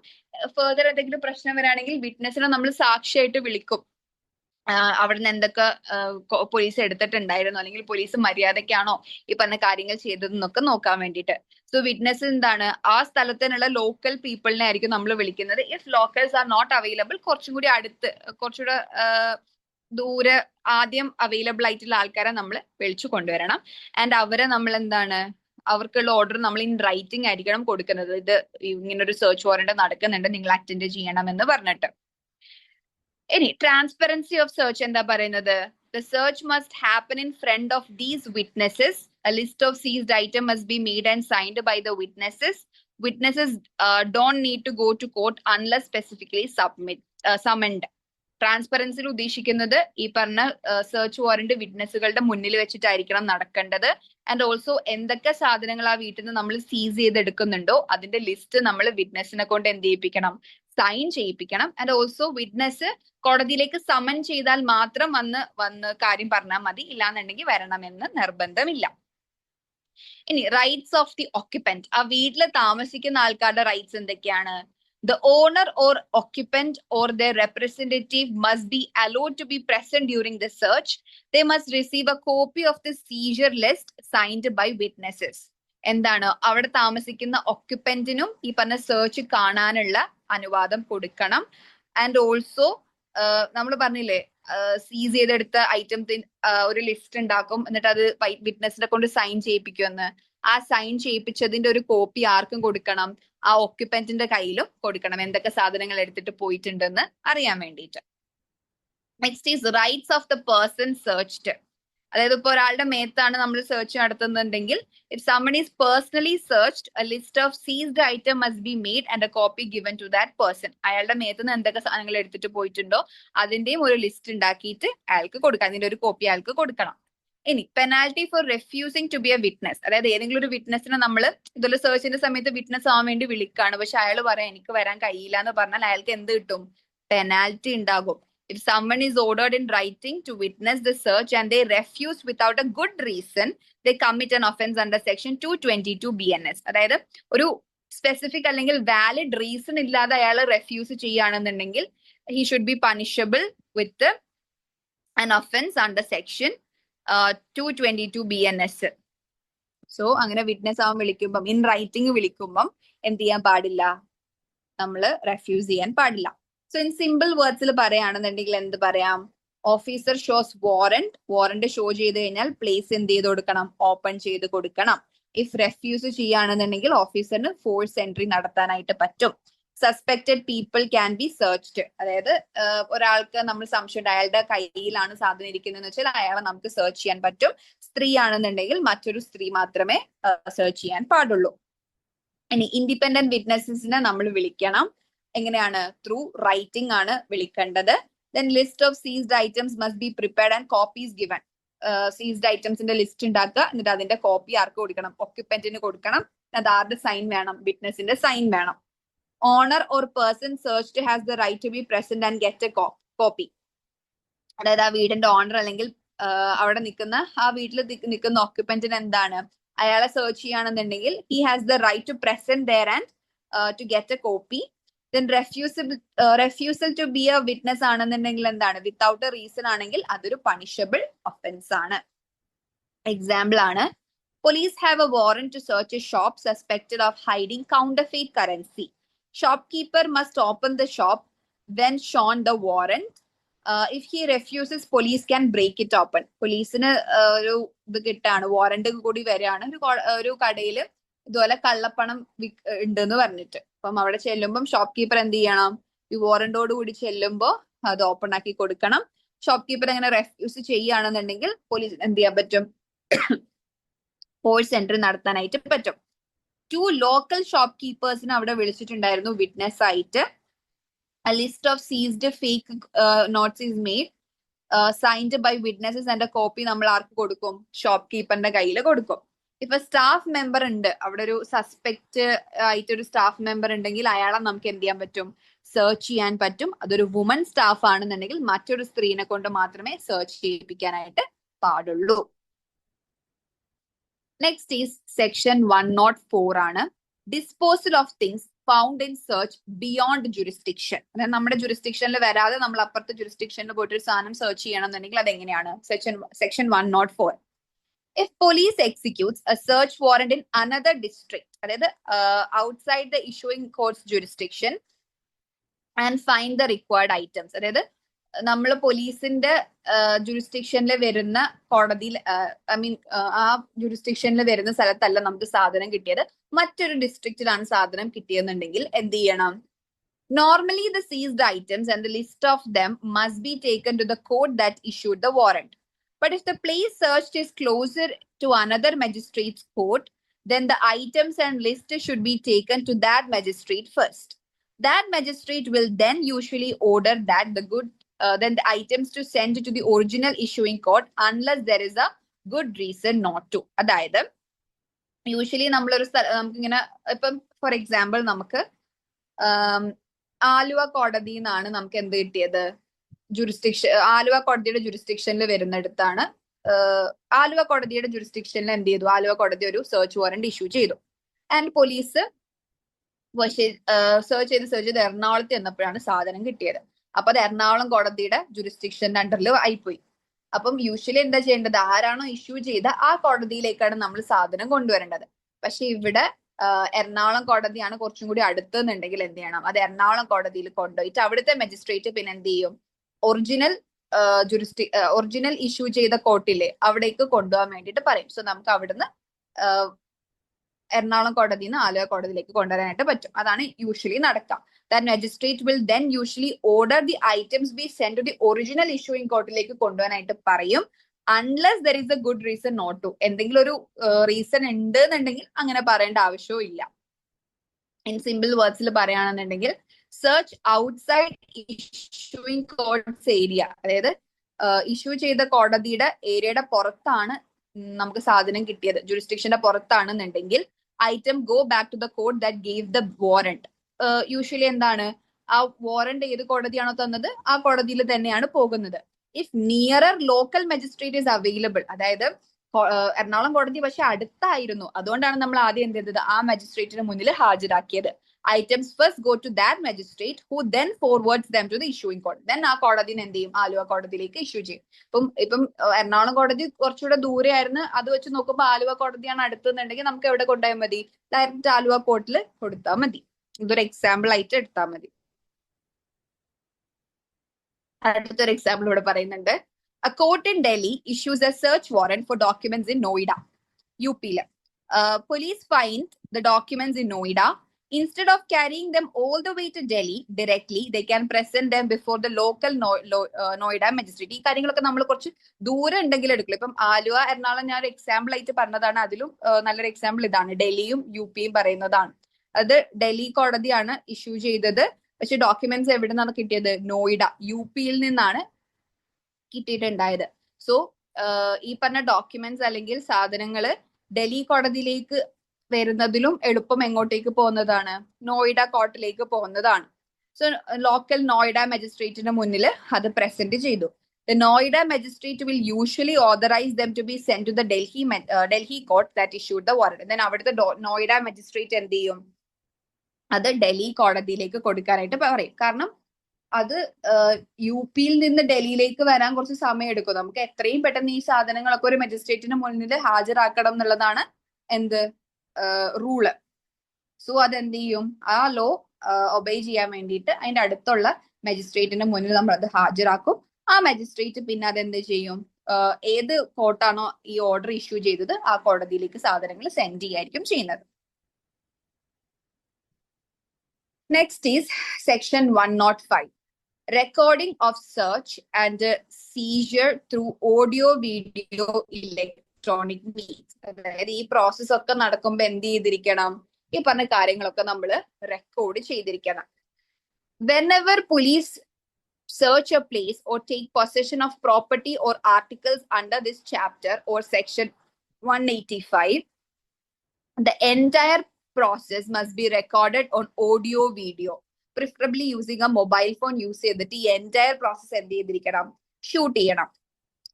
ഫെർദർ എന്തെങ്കിലും പ്രശ്നം വരാണെങ്കിൽ വിറ്റ്നസിനെ നമ്മൾ സാക്ഷിയായിട്ട് വിളിക്കും. അവിടുന്ന് എന്തൊക്കെ പോലീസ് എടുത്തിട്ടുണ്ടായിരുന്നു, അല്ലെങ്കിൽ പോലീസ് മര്യാദക്കാണോ ഈ പറഞ്ഞ കാര്യങ്ങൾ ചെയ്തതെന്നൊക്കെ നോക്കാൻ വേണ്ടിയിട്ട്. സോ വിറ്റ്നസ് എന്താണ്? ആ സ്ഥലത്തിനുള്ള ലോക്കൽ പീപ്പിളിനെ ആയിരിക്കും നമ്മൾ വിളിക്കുന്നത്. If locals are not available, കുറച്ചും കൂടി അടുത്ത്, കുറച്ചുകൂടെ ദൂരെ ആദ്യം അവൈലബിൾ ആയിട്ടുള്ള ആൾക്കാരെ നമ്മൾ വിളിച്ചു കൊണ്ടുവരണം. ആൻഡ് അവരെ നമ്മൾ എന്താണ്, അവർക്കുള്ള ഓർഡർ നമ്മൾ ഇൻ റൈറ്റിംഗ് ആയിരിക്കണം കൊടുക്കുന്നത്. ഇത് ഇങ്ങനൊരു സെർച്ച് വാറന്റ് നടക്കുന്നുണ്ട്, നിങ്ങൾ അറ്റൻഡ് ചെയ്യണം എന്ന് പറഞ്ഞിട്ട്. ഇനി ട്രാൻസ്പെറൻസി ഓഫ് സെർച്ച് എന്താ പറയുന്നത്? The search must happen in front of these witnesses. A list of seized item must be made and signed by the witnesses. Witnesses don't need to go to court unless specifically summoned. ട്രാൻസ്പെറൻസിയിൽ ഉദ്ദേശിക്കുന്നത് ഈ പറഞ്ഞ search warrant വിറ്റ്നസ്സുകളുടെ മുന്നിൽ വെച്ചിട്ടായിരിക്കണം നടക്കേണ്ടത്. And also എന്തൊക്കെ സാധനങ്ങൾ ആ വീട്ടിൽ നിന്ന് നമ്മൾ സീസ് ചെയ്തെടുക്കുന്നുണ്ടോ അതിന്റെ ലിസ്റ്റ് നമ്മൾ വിറ്റ്നസിനെ കൊണ്ട് എന്ത് ചെയ്യിപ്പിക്കണം? സൈൻ ചെയ്യിപ്പിക്കണം. ആൻഡ് ഓൾസോ വിറ്റ്നസ് കോടതിയിലേക്ക് സമൻ ചെയ്താൽ മാത്രം വന്ന് കാര്യം പറഞ്ഞാൽ മതി, ഇല്ലാന്നുണ്ടെങ്കിൽ വരണമെന്ന് നിർബന്ധമില്ല. ഇനി റൈറ്റ്സ് ഓഫ് ദി ഓക്യുപ്പന്റ്. ആ വീട്ടിൽ താമസിക്കുന്ന ആൾക്കാരുടെ റൈറ്റ്സ് എന്തൊക്കെയാണ്? The owner or occupant or their representative must be allowed to be present during the search. They must receive a copy of the seizure list signed by witnesses. എന്താണ്? അവിടെ താമസിക്കുന്ന ഒക്യുപ്പന്റിനും ഈ പറഞ്ഞ സെർച്ച് കാണാനുള്ള അനുവാദം കൊടുക്കണം. ആൻഡ് ഓൾസോ നമ്മൾ പറഞ്ഞില്ലേ സീസ് ചെയ്തെടുത്ത ഐറ്റംസ് ഒരു ലിസ്റ്റ് ഉണ്ടാക്കും, എന്നിട്ട് അത് വിറ്റ്നസിനെ കൊണ്ട് സൈൻ ചെയ്യിപ്പിക്കുമെന്ന്. ആ സൈൻ ചെയ്യിപ്പിച്ചതിന്റെ ഒരു കോപ്പി ആർക്കും കൊടുക്കണം? ആ ഒക്യുപ്പന്റിന്റെ കയ്യിലും കൊടുക്കണം, എന്തൊക്കെ സാധനങ്ങൾ എടുത്തിട്ട് പോയിട്ടുണ്ടെന്ന് അറിയാൻ വേണ്ടിയിട്ട്. Next is rights of the person searched. അതായത് ഇപ്പൊ ഒരാളുടെ മേത്താണ് നമ്മൾ സെർച്ച് നടത്തുന്നുണ്ടെങ്കിൽ, if somebody is personally searched, a list of seized item must be made and a copy given to that person. അയാളുടെ മേത്ത് നിന്ന് എന്തൊക്കെ സാധനങ്ങൾ എടുത്തിട്ട് പോയിട്ടുണ്ടോ അതിന്റെയും ഒരു ലിസ്റ്റ് ഉണ്ടാക്കിയിട്ട് അയാൾക്ക് കൊടുക്കാം, അതിന്റെ ഒരു കോപ്പി അയാൾക്ക് കൊടുക്കണം. ഇനി penalty for refusing to be a witness. അതായത് ഏതെങ്കിലും ഒരു വിറ്റ്നസിനെ നമ്മൾ ഇതുപോലെ സെർച്ചിന്റെ സമയത്ത് വിറ്റ്നസ് ആവാൻ വേണ്ടി വിളിക്കാണ്, പക്ഷെ അയാൾ പറയാം എനിക്ക് വരാൻ കഴിയില്ല എന്ന് പറഞ്ഞാൽ അയാൾക്ക് എന്ത് കിട്ടും? പെനാൽറ്റി ഉണ്ടാകും. If someone is ordered in writing to witness the search and they refuse without a good reason, they commit an offense under section 222 BNS. അതായത് ഒരു സ്പെസിഫിക് അല്ലെങ്കിൽ വാലിഡ് റീസൺ ഇല്ലാതെ അയാൾ റെഫ്യൂസ് ചെയ്യുകയാണെന്നുണ്ടെങ്കിൽ he should be punishable with an offense under section 222 BNS. So അങ്ങനെ witness ആവാൻ വിളിക്കുമ്പം in writing വിളിക്കുമ്പം എന്ത് ചെയ്യാൻ പാടില്ല, നമ്മൾ റെഫ്യൂസ് ചെയ്യാൻ പാടില്ല. സോ ഇൻ സിമ്പിൾ വേർഡ്സിൽ പറയുകയാണെന്നുണ്ടെങ്കിൽ എന്ത് പറയാം, ഓഫീസർ ഷോസ് വാറന്റ് ഷോ ചെയ്ത് കഴിഞ്ഞാൽ പ്ലേസ് എന്ത് ചെയ്ത് കൊടുക്കണം, ഓപ്പൺ ചെയ്ത് കൊടുക്കണം. ഇഫ് റെഫ്യൂസ് ചെയ്യുകയാണെന്നുണ്ടെങ്കിൽ ഓഫീസറിന് ഫോഴ്സ് എൻട്രി നടത്താനായിട്ട് പറ്റും. Suspected people can be searched, അതായത് ഒരാൾക്ക് നമ്മൾ സംശയമുണ്ട് അയാളുടെ കയ്യിലാണ് സാധനം ഇരിക്കുന്നതെന്ന് വെച്ചാൽ അയാളെ നമുക്ക് സെർച്ച് ചെയ്യാൻ പറ്റും. സ്ത്രീ ആണെന്നുണ്ടെങ്കിൽ മറ്റൊരു സ്ത്രീ മാത്രമേ സെർച്ച് ചെയ്യാൻ പാടുള്ളൂ. ഇനി ഇൻഡിപെൻഡന്റ് വിറ്റ്നസസിനെ നമ്മൾ വിളിക്കണം. എങ്ങനെയാണ്? ത്രൂ റൈറ്റിംഗ് ആണ് വിളിക്കേണ്ടത്. Then list of seized items must be prepared and copies given. Seized ഐറ്റംസിന്റെ ലിസ്റ്റ് ഉണ്ടാക്കുക, എന്നിട്ട് അതിന്റെ കോപ്പി ആർക്ക് കൊടുക്കണം? ഒക്യുപ്പന്റിന് കൊടുക്കണം. അത് ആരുടെ സൈൻ വേണം? വിറ്റ്നസിന്റെ സൈൻ വേണം. Owner or person searched has the right to be present and get a copy. അതായത് ആ വീടിന്റെ ഓണർ അല്ലെങ്കിൽ അവിടെ നിൽക്കുന്ന ആ വീട്ടിൽ നിൽക്കുന്ന ഓക്യുപ്പന്റിന് എന്താണ്, അയാളെ സെർച്ച് ചെയ്യുകയാണെന്നുണ്ടെങ്കിൽ he has the right to present there and to get a copy. Then refusal to be a witness ആണെന്നുണ്ടെങ്കിൽ എന്താണ്, വിത്തൗട്ട് എ റീസൺ ആണെങ്കിൽ അതൊരു പണിഷബിൾ ഒഫൻസ് ആണ്. എക്സാമ്പിൾ ആണ്, police have a warrant to search a shop suspected of hiding counterfeit currency. Shopkeeper must open the shop when shown the warrant. If he refuses, police can break it open. പോലീസിന് ഒരു ഇത് കിട്ടാണ്, warrant കൂടി വരികയാണ്, ഒരു കടയിൽ ഇതുപോലെ കള്ളപ്പണം ഉണ്ടെന്ന് പറഞ്ഞിട്ട്. അപ്പം അവിടെ ചെല്ലുമ്പം ഷോപ്പ് കീപ്പർ എന്ത് ചെയ്യണം, ഈ വാറന്റോട് കൂടി ചെല്ലുമ്പോൾ അത് ഓപ്പൺ ആക്കി കൊടുക്കണം. ഷോപ്പ് കീപ്പർ അങ്ങനെ റെഫ്യൂസ് ചെയ്യുകയാണെന്നുണ്ടെങ്കിൽ പോലീസ് എന്ത് ചെയ്യാൻ പറ്റും, ഫോഴ്സ് എൻട്രി നടത്താനായിട്ട് പറ്റും. 2 ലോക്കൽ ഷോപ്പ് കീപ്പേഴ്സിനെ അവിടെ വിളിച്ചിട്ടുണ്ടായിരുന്നു വിറ്റ്നസ് ആയിട്ട്. A list of seized fake notes is made, signed by witnesses and a copy നമ്മൾ ആർക്ക് കൊടുക്കും, ഷോപ്പ് കീപ്പറിന്റെ കയ്യിൽ കൊടുക്കും. ഇപ്പൊ സ്റ്റാഫ് മെമ്പർ ഉണ്ട്, അവിടെ ഒരു സസ്പെക്ട് ആയിട്ട് ഒരു സ്റ്റാഫ് മെമ്പർ ഉണ്ടെങ്കിൽ അയാളെ നമുക്ക് എന്ത് ചെയ്യാൻ പറ്റും, സെർച്ച് ചെയ്യാൻ പറ്റും. അതൊരു വുമൺ സ്റ്റാഫ് ആണെന്നുണ്ടെങ്കിൽ മറ്റൊരു സ്ത്രീനെ കൊണ്ട് മാത്രമേ സെർച്ച് ചെയ്യിപ്പിക്കാനായിട്ട് പാടുള്ളൂ. നെക്സ്റ്റ് ഈസ് സെക്ഷൻ 104 ആണ്. Disposal of things found in search beyond jurisdiction. അതായത് നമ്മുടെ ജുറിസ്ഡിക്ഷനിൽ വരാതെ നമ്മൾ അപ്പുറത്തെ ജുറിസ്ഡിക്ഷനിൽ പോയിട്ട് ഒരു സാധനം സെർച്ച് ചെയ്യണമെന്നുണ്ടെങ്കിൽ അതെങ്ങനെയാണ്? Section 104. If police executes a search warrant in another district, അതായത് outside the issuing court's jurisdiction and find the required items, അതായത് നമ്മൾ പോലീസിന്റെ ജുറിസ്ഡിക്ഷനിൽ വരുന്ന കോടതിയിൽ ആ ജുറിസ്ഡിക്ഷനിൽ വരുന്ന സ്ഥലത്തല്ല നമുക്ക് സാധനം കിട്ടിയത്, മറ്റൊരു ഡിസ്ട്രിക്റ്റിലാണ് സാധനം കിട്ടിയെന്നുണ്ടെങ്കിൽ എന്ത് ചെയ്യണം? Normally the seized items and the list of them must be taken to the court that issued the warrant. But if the place searched is closer to another magistrate's court, then the items and list should be taken to that magistrate first. That magistrate will then usually order that then the items to send to the original issuing court unless there is a good reason not to. അതായത് usually നമ്മളൊരു നമുക്കിങ്ങനെ ഇപ്പം for example നമുക്ക് ആലുവ കോടതിയിൽ നിന്നാണ് നമുക്ക് എന്ത് കിട്ടിയത്, ജുറിസ്ഡിക്ഷൻ ആലുവ കോടതിയുടെ ജുറിസ്ഡിക്ഷനിൽ വരുന്നിടത്താണ്. ആലുവ കോടതിയുടെ ജുറിസ്ഡിക്ഷനിൽ എന്ത് ചെയ്തു, ആലുവ കോടതി ഒരു സെർച്ച് വാറന്റ് ഇഷ്യൂ ചെയ്തു. ആൻഡ് പോലീസ് സെർച്ച് ചെയ്ത് എറണാകുളത്ത് ചെന്നപ്പോഴാണ് സാധനം കിട്ടിയത്. അപ്പൊ അത് എറണാകുളം കോടതിയുടെ ജുറിസ്ഡിക്ഷന്റെ അണ്ടറിൽ ആയിപ്പോയി. അപ്പം യൂഷ്വലി എന്താ ചെയ്യേണ്ടത്, ആരാണോ ഇഷ്യൂ ചെയ്ത ആ കോടതിയിലേക്കാണ് നമ്മൾ സാധനം കൊണ്ടുവരേണ്ടത്. പക്ഷെ ഇവിടെ എറണാകുളം കോടതിയാണ് കുറച്ചും കൂടി അടുത്തെന്നുണ്ടെങ്കിൽ എന്ത് ചെയ്യണം, അത് എറണാകുളം കോടതിയിൽ കൊണ്ടുപോയിട്ട് അവിടുത്തെ മജിസ്ട്രേറ്റ് പിന്നെ എന്ത് ചെയ്യും, ഒറിജിനൽ ഇഷ്യൂ ചെയ്ത കോർട്ടില്ലേ അവിടേക്ക് കൊണ്ടുപോകാൻ വേണ്ടിയിട്ട് പറയും. സോ നമുക്ക് അവിടുന്ന് എറണാകുളം കോടതിയിൽ നിന്ന് ആലുവ കോടതിയിലേക്ക് കൊണ്ടുവരാനായിട്ട് പറ്റും. അതാണ് യൂഷ്വലി നടക്കുക. That magistrate will then usually order the items be sent to the original issuing കോർട്ടിലേക്ക് കൊണ്ടുപോകാനായിട്ട് പറയും, unless there is a good reason not to. എന്തെങ്കിലും ഒരു റീസൺ ഉണ്ട് എന്നുണ്ടെങ്കിൽ അങ്ങനെ പറയേണ്ട ആവശ്യവും ഇല്ല. ഇൻ സിമ്പിൾ വേർഡ്സിൽ പറയുകയാണെന്നുണ്ടെങ്കിൽ search outside issuing court's area, അതായത് ഇഷ്യൂ ചെയ്ത കോടതിയുടെ ഏരിയയുടെ പുറത്താണ് നമുക്ക് സാധനം കിട്ടിയത്, ജുറിസ്ഡിക്ഷന്റെ പുറത്താണെന്നുണ്ടെങ്കിൽ item go back to the court that gave the warrant. Usually എന്താണ്, ആ വാറന്റ് ഏത് കോടതിയാണോ തന്നത് ആ കോടതിയിൽ തന്നെയാണ് പോകുന്നത്. If nearer local magistrate is available, അതായത് എറണാകുളം കോടതി പക്ഷെ അടുത്തായിരുന്നു. അതുകൊണ്ടാണ് നമ്മൾ ആദ്യം എന്ത് ചെയ്തത്, ആ മജിസ്ട്രേറ്റിന് മുന്നിൽ ഹാജരാക്കിയത്. Items first go to that magistrate who then forwards them to the issuing കോടതി. ദെൻ ആ കോടതിന് എന്ത് ചെയ്യും, ആലുവ കോടതിയിലേക്ക് ഇഷ്യൂ ചെയ്യും. ഇപ്പം എറണാകുളം കോടതി കുറച്ചുകൂടെ ദൂരെ ആയിരുന്നു, അത് വെച്ച് നോക്കുമ്പോൾ ആലുവ കോടതിയാണ് അടുത്തെന്നുണ്ടെങ്കിൽ നമുക്ക് എവിടെ കൊണ്ടുപോയാൽ മതി, ഡയറക്റ്റ് ആലുവ കോർട്ടിൽ കൊടുത്താൽ മതി. ഇതൊരു എക്സാമ്പിൾ ആയിട്ട് എടുത്താൽ മതി. അടുത്തൊരു എക്സാമ്പിൾ ഇവിടെ പറയുന്നുണ്ട്. A court in Delhi issues a search warrant for documents in Noida, UP. Police find the documents in Noida. Instead of carrying them all the way to Delhi directly, they can present them before the local Noida magistrate. ഈ കാര്യങ്ങളൊക്കെ നമ്മൾ കുറച്ച് ദൂരം ഉണ്ടെങ്കിൽ എടുക്കില്ല. ഇപ്പം ആലുവ എറണാകുളം ഞാൻ ഒരു എക്സാമ്പിൾ ആയിട്ട് പറഞ്ഞതാണ്. അതിലും നല്ലൊരു എക്സാമ്പിൾ ഇതാണ്, ഡൽഹിയും UPയും പറയുന്നതാണ്. അത് ഡൽഹി കോടതിയാണ് ഇഷ്യൂ ചെയ്തത്. പക്ഷെ ഡോക്യുമെന്റ്സ് എവിടെ നിന്നാണ് കിട്ടിയത്, നോയിഡ UPയിൽ നിന്നാണ് കിട്ടിയിട്ടുണ്ടായത്. സോ ഈ പറഞ്ഞ ഡോക്യുമെന്റ്സ് അല്ലെങ്കിൽ സാധനങ്ങള് ഡൽഹി കോടതിയിലേക്ക് വരുന്നതിലും എളുപ്പം എങ്ങോട്ടേക്ക് പോകുന്നതാണ്, നോയിഡ കോർട്ടിലേക്ക് പോകുന്നതാണ്. സോ ലോക്കൽ നോയിഡ മജിസ്ട്രേറ്റിന്റെ മുന്നിൽ അത് പ്രസന്റ് ചെയ്തു. The Noida magistrate will usually authorize them to be sent to the Delhi court that issued the warrant. Then അവിടുത്തെ നോയിഡ മജിസ്ട്രേറ്റ് എന്ത് ചെയ്യും, അത് ഡൽഹി കോടതിയിലേക്ക് കൊടുക്കാനായിട്ട് പറയും. കാരണം അത് UPയിൽ നിന്ന് ഡൽഹിയിലേക്ക് വരാൻ കുറച്ച് സമയം എടുക്കും. നമുക്ക് എത്രയും പെട്ടെന്ന് ഈ സാധനങ്ങളൊക്കെ ഒരു മജിസ്ട്രേറ്റിന് മുന്നിൽ ഹാജരാക്കണം എന്നുള്ളതാണ് എന്ത് റൂള്. സോ അതെന്ത് ചെയ്യും, ആ ലോ ഒബേ ചെയ്യാൻ വേണ്ടിയിട്ട് അതിന്റെ അടുത്തുള്ള മജിസ്ട്രേറ്റിന്റെ മുന്നിൽ നമ്മൾ അത് ഹാജരാക്കും. ആ മജിസ്ട്രേറ്റ് പിന്നെ അതെന്ത് ചെയ്യും, ഏത് കോർട്ടാണോ ഈ ഓർഡർ ഇഷ്യൂ ചെയ്തത് ആ കോടതിയിലേക്ക് സാധനങ്ങൾ സെൻഡ് ചെയ്യായിരിക്കും ചെയ്യുന്നത്. Next is section 105. Recording of search and seizure through audio, video, electronic means. അതായത് ഈ പ്രോസസ് ഒക്കെ നടക്കുമ്പോൾ എന്ത് ചെയ്തിരിക്കണം, ഈ പറഞ്ഞ കാര്യങ്ങളൊക്കെ നമ്മൾ റെക്കോർഡ് ചെയ്തിരിക്കണം. Whenever police search a place or take possession of property or articles under this chapter or section 185, the entire process must be recorded on audio video, preferably using a mobile phone. use ചെയ്തിട്ട് ഈ entire process എന്ത് ചെയ്തിരിക്കണം, shoot ചെയ്യണം.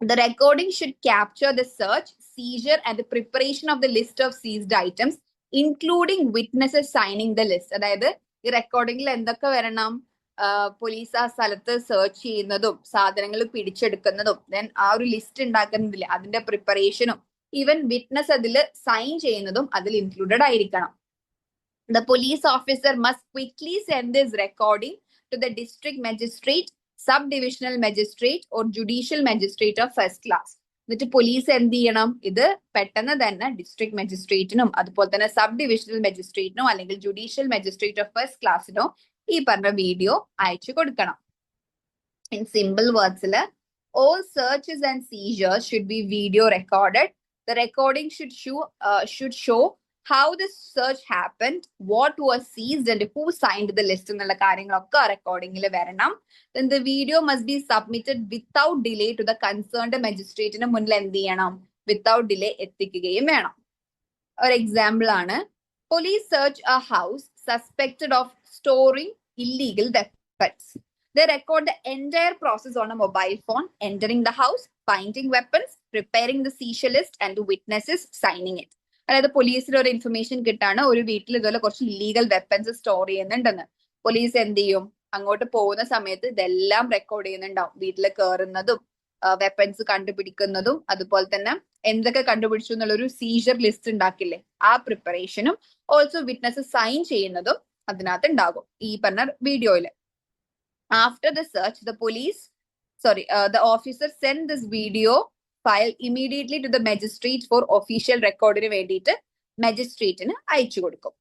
The recording should capture the search, seizure and the preparation of the list of seized items, including witnesses signing the list. അതായത് ഈ റെക്കോർഡിംഗിൽ എന്തൊക്കെ വരണം, police ആ സ്ഥലത്ത് സെർച്ച് ചെയ്യുന്നതും സാധനങ്ങൾ പിടിച്ചെടുക്കുന്നതും ദെൻ ആ ഒരു ലിസ്റ്റ് ഉണ്ടാക്കുന്നതില്ല അതിന്റെ പ്രിപ്പറേഷനും ഈവൻ വിറ്റ്നസ് അതിൽ സൈൻ ചെയ്യുന്നതും അതിൽ ഇൻക്ലൂഡഡ് ആയിരിക്കണം. The police officer must quickly send this recording to the district magistrate, subdivisional magistrate or judicial magistrate of first class. എന്നിട്ട് പോലീസ് എന്ത് ചെയ്യണം, ഇത് പെട്ടെന്ന് തന്നെ ഡിസ്ട്രിക്ട് മജിസ്ട്രേറ്റിനും അതുപോലെ തന്നെ സബ് ഡിവിഷണൽ മജിസ്ട്രേറ്റിനോ അല്ലെങ്കിൽ ജുഡീഷ്യൽ മജിസ്ട്രേറ്റ് ഓഫ് ഫസ്റ്റ് ക്ലാസിനോ ഈ പറഞ്ഞ വീഡിയോ അയച്ചു കൊടുക്കണം. In simple words, all searches and seizures should be video recorded. The recording should show how the search happened, what was seized and who signed the list എന്നുള്ള കാര്യങ്ങളൊക്കെ റെക്കോർഡിംഗിൽ വരണം. Then the video must be submitted without delay to the concerned magistrateന് മുന്നിൽ എന്ത് ചെയ്യണം, without delay എത്തിക്കുകയും വേണം. ഒരു example ആണ്, police search a house suspected of storing illegal weapons. They record the entire process on a mobile phone, entering the house, finding weapons, preparing the seizure list and the witnesses signing it. അതായത് പോലീസിൽ ഒരു information കിട്ടാണ്, ഒരു വീട്ടിൽ ഇതുപോലെ കുറച്ച് illegal weapons store ചെയ്യുന്നുണ്ടെന്ന്. Police എന്ത് ചെയ്യും, അങ്ങോട്ട് പോകുന്ന സമയത്ത് ഇതെല്ലാം റെക്കോർഡ് ചെയ്യുന്നുണ്ടാവും. വീട്ടിൽ കയറുന്നതും വെപ്പൺസ് കണ്ടുപിടിക്കുന്നതും അതുപോലെ തന്നെ എന്തൊക്കെ കണ്ടുപിടിച്ചു എന്നുള്ള ഒരു സീജർ ലിസ്റ്റ് ഉണ്ടാക്കില്ലേ, ആ പ്രിപ്പറേഷനും ഓൾസോ വിറ്റ്നസ് സൈൻ ചെയ്യുന്നതും അതിനകത്ത് ഉണ്ടാകും ഈ പറഞ്ഞ വീഡിയോയില്. After the search, the officer send this video file immediately to the magistrate for official recordന് വേണ്ടിയിട്ട് മജിസ്ട്രേറ്റിന് അയച്ചു കൊടുക്കും.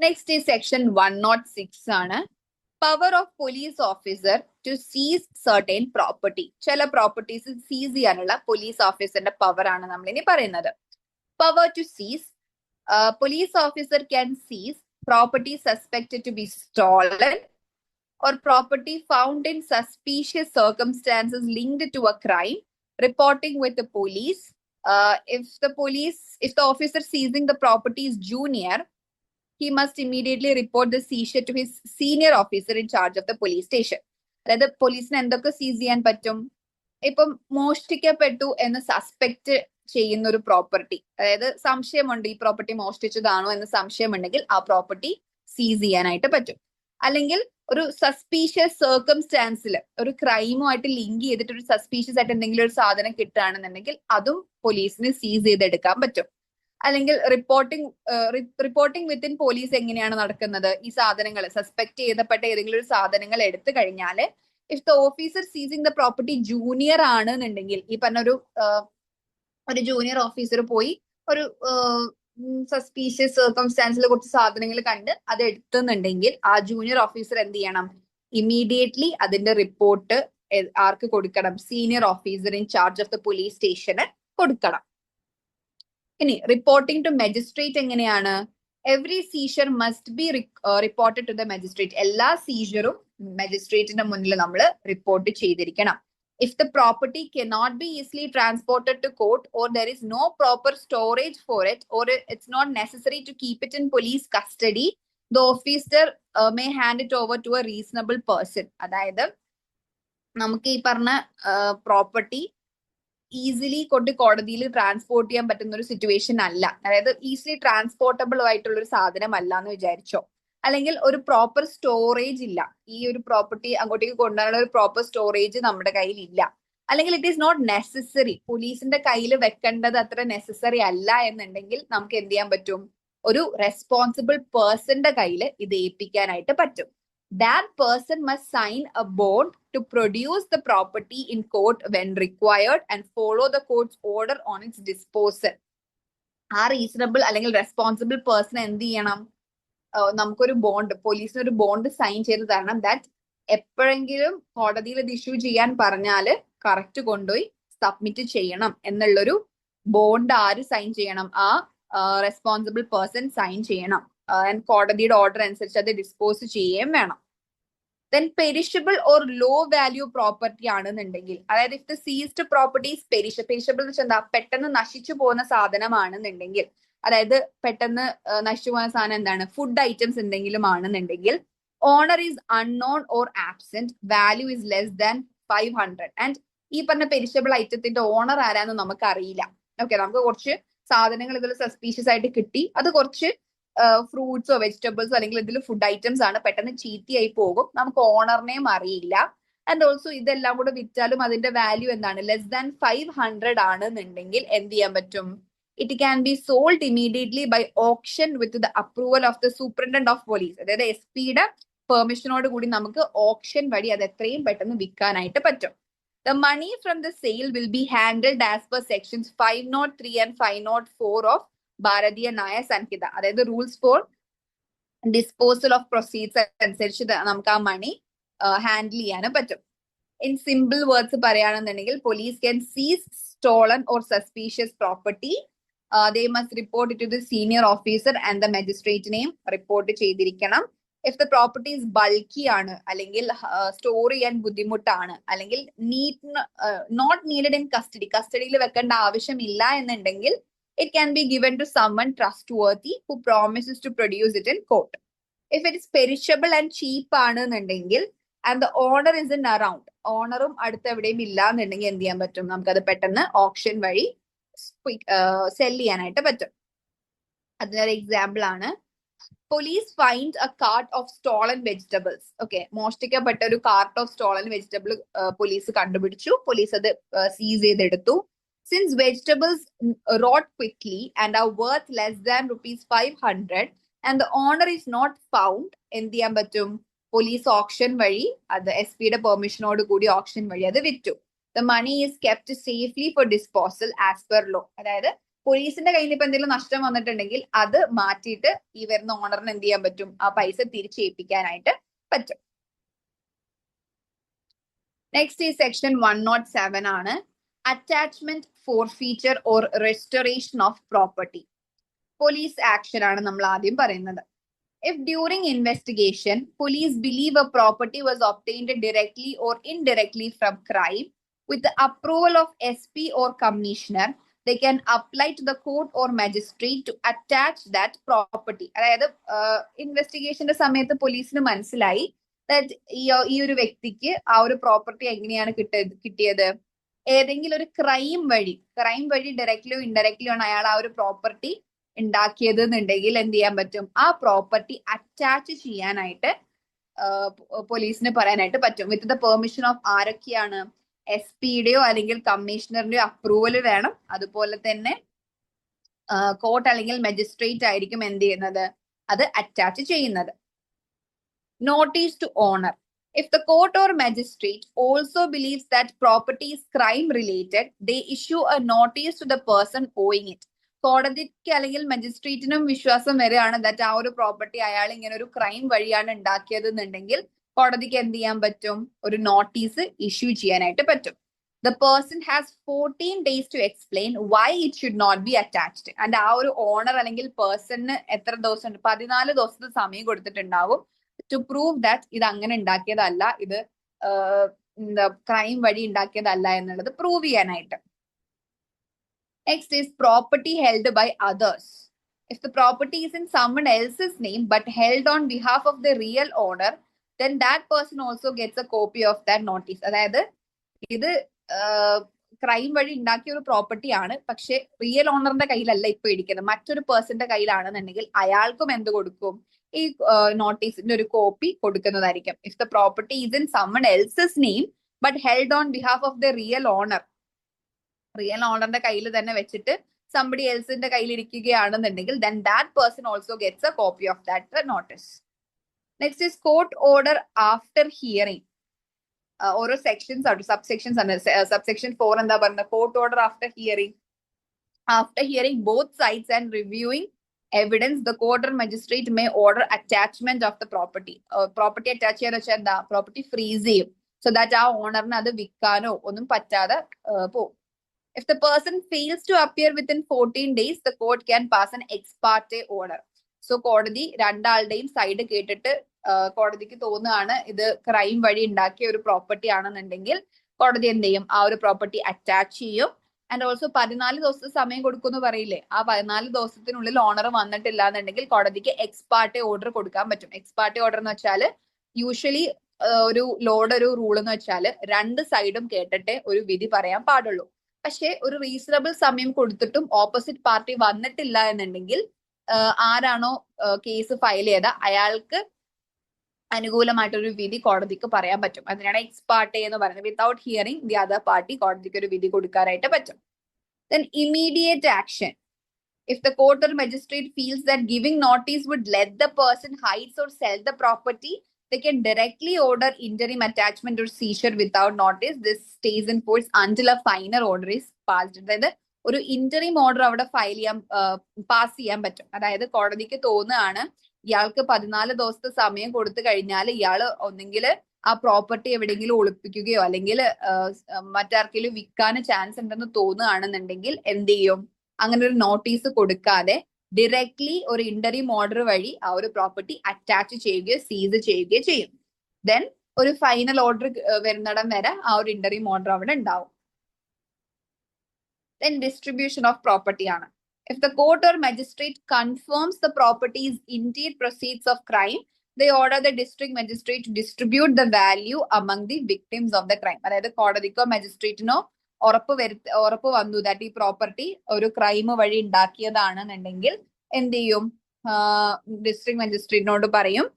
നെക്സ്റ്റ് ഈ സെക്ഷൻ 106 ആണ്. Power of police officer to seize certain property. ചില പ്രോപ്പർട്ടീസ് സീസ് ചെയ്യാനുള്ള പോലീസ് ഓഫീസറിന്റെ പവർ ആണ് നമ്മൾ ഇനി പറയുന്നത്. Power to seize. Police officer can seize property suspected to be stolen or property found in suspicious circumstances linked to a crime, reporting with the police. If the officer seizing the property is junior, he must immediately report the seizure to his senior officer in charge of the police station. അതായത് പോലീസിന് എന്തൊക്കെ സീസ് ചെയ്യാൻ പറ്റും, ഇപ്പം മോഷ്ടിക്കപ്പെട്ടു എന്ന് suspect ചെയ്യുന്ന ഒരു പ്രോപ്പർട്ടി, അതായത് സംശയമുണ്ട് ഈ പ്രോപ്പർട്ടി മോഷ്ടിച്ചതാണോ എന്ന് സംശയമുണ്ടെങ്കിൽ ആ പ്രോപ്പർട്ടി സീസ് ചെയ്യാനായിട്ട് പറ്റും. അല്ലെങ്കിൽ ഒരു സസ്പീഷ്യസ് സർക്കംസ്റ്റാൻസിൽ ഒരു ക്രൈമുമായിട്ട് ലിങ്ക് ചെയ്തിട്ട് ഒരു സസ്പീഷ്യസ് ആയിട്ട് എന്തെങ്കിലും ഒരു സാധനം കിട്ടുകയാണെന്നുണ്ടെങ്കിൽ അതും പോലീസിന് സീസ് ചെയ്തെടുക്കാൻ പറ്റും. അല്ലെങ്കിൽ റിപ്പോർട്ടിംഗ് വിത്തിൻ പോലീസ് എങ്ങനെയാണ് നടക്കുന്നത്? ഈ സാധനങ്ങൾ സസ്പെക്ട് ചെയ്തപ്പെട്ട ഏതെങ്കിലും ഒരു സാധനങ്ങൾ എടുത്തു കഴിഞ്ഞാൽ if the officer ceasing the property junior ആണെന്നുണ്ടെങ്കിൽ, ഈ പറഞ്ഞ ഒരു ജൂനിയർ ഓഫീസർ പോയി ഒരു സസ്പീഷ്യസ് സർക്കംസ്റ്റാൻസിൽ കുറച്ച് സാധനങ്ങൾ കണ്ട് അത് എടുത്തുന്നുണ്ടെങ്കിൽ ആ ജൂനിയർ ഓഫീസർ എന്ത് ചെയ്യണം? ഇമീഡിയറ്റ്ലി അതിന്റെ റിപ്പോർട്ട് ആർക്ക് കൊടുക്കണം? Senior officer in charge of the police സ്റ്റേഷന് കൊടുക്കണം. ഇനി റിപ്പോർട്ടിംഗ് ടു മജിസ്ട്രേറ്റ് എങ്ങനെയാണ്? Every seizure must be reported to the magistrate. എല്ലാ സീഷറും മജിസ്ട്രേറ്റിന്റെ മുന്നിൽ നമ്മൾ റിപ്പോർട്ട് ചെയ്തിരിക്കണം. If the property cannot be easily transported to court, or there is no proper storage for it, or it's not necessary to keep it in police custody, the officer may hand it over to a reasonable person. അതായത് നമുക്ക് ഈ പറഞ്ഞ property easily കൊണ്ട് കോടതിയിൽ transport ചെയ്യാൻ പറ്റുന്ന ഒരു situation അല്ല, അതായത് ഈസിലി ട്രാൻസ്പോർട്ടബിൾ ആയിട്ടുള്ള ഒരു സാധനം അല്ല എന്ന് വിചാരിച്ചോ, അല്ലെങ്കിൽ ഒരു പ്രോപ്പർ സ്റ്റോറേജ് ഇല്ല, ഈ ഒരു പ്രോപ്പർട്ടി അങ്ങോട്ടേക്ക് കൊണ്ടുവരാനുള്ള ഒരു പ്രോപ്പർ സ്റ്റോറേജ് നമ്മുടെ കയ്യിൽ ഇല്ല, അല്ലെങ്കിൽ ഇറ്റ് ഈസ് നോട്ട് നെസസറി, പോലീസിന്റെ കയ്യിൽ വെക്കേണ്ടത് അത്ര നെസസറി അല്ല എന്നുണ്ടെങ്കിൽ നമുക്ക് എന്ത് ചെയ്യാൻ പറ്റും? ഒരു റെസ്പോൺസിബിൾ പേഴ്സന്റെ കയ്യിൽ ഇത് ഏൽപ്പിക്കാനായിട്ട് പറ്റും. That person must sign a bond to produce the property in court when required and follow the court's order on its disposal. ആ റീസണബിൾ അല്ലെങ്കിൽ റെസ്പോൺസിബിൾ പേഴ്സൺ എന്ത് ചെയ്യണം? നമുക്കൊരു ബോണ്ട്, പോലീസിന് ഒരു ബോണ്ട് സൈൻ ചെയ്ത് തരണം. ദാറ്റ് എപ്പോഴെങ്കിലും കോടതിയിൽ ഇത് ഇഷ്യൂ ചെയ്യാൻ പറഞ്ഞാല് കറക്റ്റ് കൊണ്ടുപോയി സബ്മിറ്റ് ചെയ്യണം എന്നുള്ളൊരു ബോണ്ട് ആര് സൈൻ ചെയ്യണം? ആ റെസ്പോൺസിബിൾ പേഴ്സൺ സൈൻ ചെയ്യണം. കോടതിയുടെ ഓർഡർ അനുസരിച്ച് അത് ഡിസ്പോസ് ചെയ്യുകയും വേണം. Then perishable or low value property ആണെന്നുണ്ടെങ്കിൽ, അതായത് if the seized properties perishable എന്ന് വെച്ചാൽ എന്താ? പെട്ടെന്ന് നശിച്ചു പോകുന്ന സാധനമാണെന്നുണ്ടെങ്കിൽ, അതായത് പെട്ടെന്ന് നശിച്ചു പോകുന്ന സാധനം എന്താണ്? ഫുഡ് ഐറ്റംസ് എന്തെങ്കിലും ആണെന്നുണ്ടെങ്കിൽ, owner is unknown or absent, value is less than 500. And ഈ പറഞ്ഞ പെരിഷബിൾ ഐറ്റത്തിന്റെ ഓണർ ആരാന്ന് നമുക്ക് അറിയില്ല. ഓക്കെ, നമുക്ക് കുറച്ച് സാധനങ്ങൾ ഇതിൽ സസ്പീഷ്യസ് ആയിട്ട് കിട്ടി, അത് കുറച്ച് ഫ്രൂട്ട്സോ വെജിറ്റബിൾസോ അല്ലെങ്കിൽ ഇതിൽ ഫുഡ് ഐറ്റംസ് ആണ്, പെട്ടെന്ന് ചീത്തയായി പോകും, നമുക്ക് ഓണറിനെയും അറിയില്ല. ആൻഡ് ഓൾസോ ഇതെല്ലാം കൂടെ വിറ്റാലും അതിന്റെ വാല്യൂ എന്താണ്? ലെസ് ദാൻ 500 ആണെന്നുണ്ടെങ്കിൽ എന്ത് ചെയ്യാൻ പറ്റും? It can be sold immediately by option with the approval of the superintendent of police. അതായത് SP-യുടെ പെർമിഷനോട് കൂടി നമുക്ക് ഓപ്ഷൻ വഴി അത് എത്രയും പെട്ടെന്ന് വിൽക്കാനായിട്ട് പറ്റും. The money from the sale will be handled as per sections 503 and 504 of ഭാരതീയ ന്യായ സംഹിത. അതായത് rules for disposal of proceeds അനുസരിച്ച് നമുക്ക് ആ മണി ഹാൻഡിൽ ചെയ്യാനും പറ്റും. ഇൻ സിമ്പിൾ വേർഡ്സ് പറയുകയാണെന്നുണ്ടെങ്കിൽ, പോലീസ് ക്യാൻ സീസ് stolen or suspicious property. They must report it to the senior officer and the magistrate നെയും റിപ്പോർട്ട് ചെയ്തിരിക്കണം. If the property is bulky ആണ്, അല്ലെങ്കിൽ സ്റ്റോർ ചെയ്യാൻ ബുദ്ധിമുട്ടാണ്, അല്ലെങ്കിൽ നോട്ട് നീഡഡ് ഇൻ കസ്റ്റഡി, കസ്റ്റഡിയിൽ വെക്കേണ്ട ആവശ്യമില്ല എന്നുണ്ടെങ്കിൽ, it can be given to someone trustworthy who promises to produce it in court. If it is perishable and cheap ആണെന്നുണ്ടെങ്കിൽ and the owner isn't around, ഓണറും അടുത്ത് എവിടെയും ഇല്ല എന്നുണ്ടെങ്കിൽ എന്ത് ചെയ്യാൻ പറ്റും? നമുക്കത് പെട്ടെന്ന് ഓപ്ഷൻ വഴി സെൽ ചെയ്യാനായിട്ട് പറ്റും. അതിനൊരു എക്സാമ്പിൾ ആണ്, police find a cart of stolen vegetables. Okay, മോഷ്ടിക്കപ്പെട്ട ഒരു cart of stolen vegetable police കണ്ടുപിടിച്ചു, പോലീസ് അത് സീസ് ചെയ്തെടുത്തു. Since vegetables rot quickly and are worth less than ₹500 and the owner is not found, എന്ത് ചെയ്യാൻ പറ്റും? Police option വഴി അത് SP-യുടെ പെർമിഷനോട് കൂടി ഓപ്ഷൻ വഴി അത് വിറ്റു. The money is kept safely for disposal as per law. അതായത് പോലീസിന്റെ കയ്യിൽ ഇപ്പൊ എന്തെങ്കിലും നഷ്ടം വന്നിട്ടുണ്ടെങ്കിൽ അത് മാറ്റിയിട്ട് ഈ വരുന്ന ഓണറിന് എന്ത് ചെയ്യാൻ പറ്റും? ആ പൈസ തിരിച്ചേൽപ്പിക്കാനായിട്ട് പറ്റും. നെക്സ്റ്റ് ഈ സെക്ഷൻ 107 ആണ്. Attachment, forfeiture or restoration of property. Police action ആണ് നമ്മൾ ആദ്യം പറയുന്നത്. If during investigation, police believe a property was obtained directly or indirectly from crime, with the approval of SP or commissioner, they can apply to the court or magistrate to attach that property. അതായത് ഇൻവെസ്റ്റിഗേഷന്റെ സമയത്ത് പോലീസിന് മനസ്സിലായി ഈ ഒരു വ്യക്തിക്ക് ആ ഒരു property എങ്ങനെയാണ് കിട്ടിയത്? ഏതെങ്കിലും ഒരു ക്രൈം വഴി ഡയറക്റ്റ്ലിയോ ഇൻഡയറക്റ്റ്ലിയോ ആണ് അയാൾ ആ ഒരു പ്രോപ്പർട്ടി ഉണ്ടാക്കിയത് എന്നുണ്ടെങ്കിൽ എന്ത് ചെയ്യാൻ പറ്റും? ആ പ്രോപ്പർട്ടി അറ്റാച്ച് ചെയ്യാനായിട്ട് പോലീസിന് പറയാനായിട്ട് പറ്റും. വിത്ത് ദ പെർമിഷൻ ഓഫ് ആരൊക്കെയാണ്? SP-യുടെയോ അല്ലെങ്കിൽ കമ്മീഷണറിന്റെയോ അപ്രൂവൽ വേണം. അതുപോലെ തന്നെ കോർട്ട് അല്ലെങ്കിൽ മജിസ്ട്രേറ്റ് ആയിരിക്കും എന്ത് ചെയ്യുന്നത്? അത് അറ്റാച്ച് ചെയ്യുന്നത്. Notice to owner. If the court or magistrate also believes that property is crime related, they issue a notice to the person owing it. കോടതിക്ക് അല്ലെങ്കിൽ മജിസ്ട്രേറ്റിനും വിശ്വാസം വരികയാണ് ദാറ്റ് ആ ഒരു പ്രോപ്പർട്ടി അയാൾ ഇങ്ങനെ ഒരു ക്രൈം വഴിയാണ് ഉണ്ടാക്കിയത് എന്നുണ്ടെങ്കിൽ കോടതിക്ക് എന്ത് ചെയ്യാൻ പറ്റും? ഒരു നോട്ടീസ് ഇഷ്യൂ ചെയ്യാനായിട്ട് പറ്റും. The person has 14 days to explain why it should not be attached. And ആ ഒരു ഓണർ അല്ലെങ്കിൽ പേഴ്സണിന് എത്ര ദിവസം ഉണ്ട്? 14 ദിവസത്തെ സമയം കൊടുത്തിട്ടുണ്ടാവും ടു പ്രൂവ് ദാറ്റ് ഇത് അങ്ങനെ ഉണ്ടാക്കിയതല്ല, ഇത് ക്രൈം വഴി ഉണ്ടാക്കിയതല്ല എന്നുള്ളത് പ്രൂവ് ചെയ്യാനായിട്ട്. Next is property held by others. If the property is in someone else's name but held on behalf of the real owner, then that person also gets a copy of that notice. അതായത് ഇത് crime വഴി ഉണ്ടാക്കിയ ഒരു property ആണ്, പക്ഷെ real ഓണറിന്റെ കയ്യിലല്ല ഇപ്പൊ ഇരിക്കുന്നത്, മറ്റൊരു പേഴ്സന്റെ കയ്യിലാണെന്നുണ്ടെങ്കിൽ അയാൾക്കും എന്ത് കൊടുക്കും? ഈ നോട്ടീസിന്റെ ഒരു കോപ്പി കൊടുക്കുന്നതായിരിക്കും. If the property is in someone else's name but held on behalf of the real owner, real ഓണറിന്റെ കയ്യിൽ തന്നെ വെച്ചിട്ട് സംബഡി എൽസിന്റെ കയ്യിൽ ഇരിക്കുകയാണെന്നുണ്ടെങ്കിൽ then that person also gets a copy of that notice. Next is court order after hearing. ഓരോ sections ആണ്, subsections ആണ്. സബ്സെക്ഷൻ 4 എന്താ പറയുന്നത്? Court order after hearing. After hearing both sides and reviewing evidence, the court or magistrate may order attachment of the property. Property attach ചെയ്യാന്ന് വെച്ചാൽ എന്താ? Property freeze ചെയ്യും, so that ആ ഓണറിന് അത് വിൽക്കാനോ ഒന്നും പറ്റാതെ പോകും. If the person fails to appear within 14 days, the court can pass an ex parte order. So കോടതി രണ്ടാളുടെയും സൈഡ് കേട്ടിട്ട് കോടതിക്ക് തോന്നുകയാണ് ഇത് ക്രൈം വഴി ഉണ്ടാക്കിയ ഒരു പ്രോപ്പർട്ടി ആണെന്നുണ്ടെങ്കിൽ കോടതി എന്ത് ചെയ്യും? ആ ഒരു പ്രോപ്പർട്ടി അറ്റാച്ച് ചെയ്യും. ആൻഡ് ഓൾസോ 14 ദിവസത്തെ സമയം കൊടുക്കുമെന്ന് പറയില്ലേ, ആ 14 ദിവസത്തിനുള്ളിൽ ഓണർ വന്നിട്ടില്ല എന്നുണ്ടെങ്കിൽ കോടതിക്ക് എക്സ് പാർട്ടി ഓർഡർ കൊടുക്കാൻ പറ്റും. എക്സ് പാർട്ടി ഓർഡർ എന്ന് വെച്ചാൽ യൂഷ്വലി ഒരു ലോയുടെ ഒരു റൂൾ എന്ന് വെച്ചാൽ രണ്ട് സൈഡും കേട്ടിട്ടേ ഒരു വിധി പറയാൻ പാടുള്ളൂ. പക്ഷെ ഒരു റീസണബിൾ സമയം കൊടുത്തിട്ടും ഓപ്പോസിറ്റ് പാർട്ടി വന്നിട്ടില്ല എന്നുണ്ടെങ്കിൽ ആരാണോ കേസ് ഫയൽ ചെയ്ത അയാൾക്ക് അനുകൂലമായിട്ടൊരു വിധി കോടതിക്ക് പറയാൻ പറ്റും. അതിനാണ് എക്സ് പാർട്ടി എന്ന് പറയുന്നത്. Without hearing the other party കോടതിക്ക് ഒരു വിധി കൊടുക്കാനായിട്ട് പറ്റും. Then immediate action. If the court or magistrate feels that giving notice would let the person hide or sell the property, they can directly order interim attachment or seizure without notice. This stays in force until a final order is passed. അതായത് ഒരു interim order അവിടെ file ചെയ്യാൻ pass ചെയ്യാൻ പറ്റും. അതായത് കോടതിക്ക് തോന്നുകയാണ് ഇയാൾക്ക് 14 ദിവസത്തെ സമയം കൊടുത്തു കഴിഞ്ഞാൽ ഇയാള് ഒന്നെങ്കിൽ ആ പ്രോപ്പർട്ടി എവിടെയെങ്കിലും ഒളിപ്പിക്കുകയോ അല്ലെങ്കിൽ മറ്റാർക്കെങ്കിലും വിൽക്കാൻ ചാൻസ് ഉണ്ടെന്ന് തോന്നുകയാണെന്നുണ്ടെങ്കിൽ എന്ത് ചെയ്യും? അങ്ങനെ ഒരു നോട്ടീസ് കൊടുക്കാതെ ഡയറക്ട്ലി ഒരു ഇന്ററിം ഓർഡർ വഴി ആ ഒരു പ്രോപ്പർട്ടി അറ്റാച്ച് ചെയ്യുകയോ സീസ് ചെയ്യുകയോ ചെയ്യും. ദെൻ ഒരു ഫൈനൽ ഓർഡർ വരുന്നിടം വരെ ആ ഒരു ഇന്ററിം ഓർഡർ അവിടെ ഉണ്ടാവും. Then distribution of property ആണ്. If the court or magistrate confirms the property is indeed proceeds of crime, they order the district magistrate to distribute the value among the victims of the crime. അതായത് കോടതിക്കോ മജിസ്ട്രേറ്റിനോ ഉറപ്പ് വന്നു that ഈ property ഒരു crime വഴി ഉണ്ടാക്കിയതാണെന്നുണ്ടെങ്കിൽ എന്ത് ചെയ്യും? District മജിസ്ട്രേറ്റിനോട് പറയും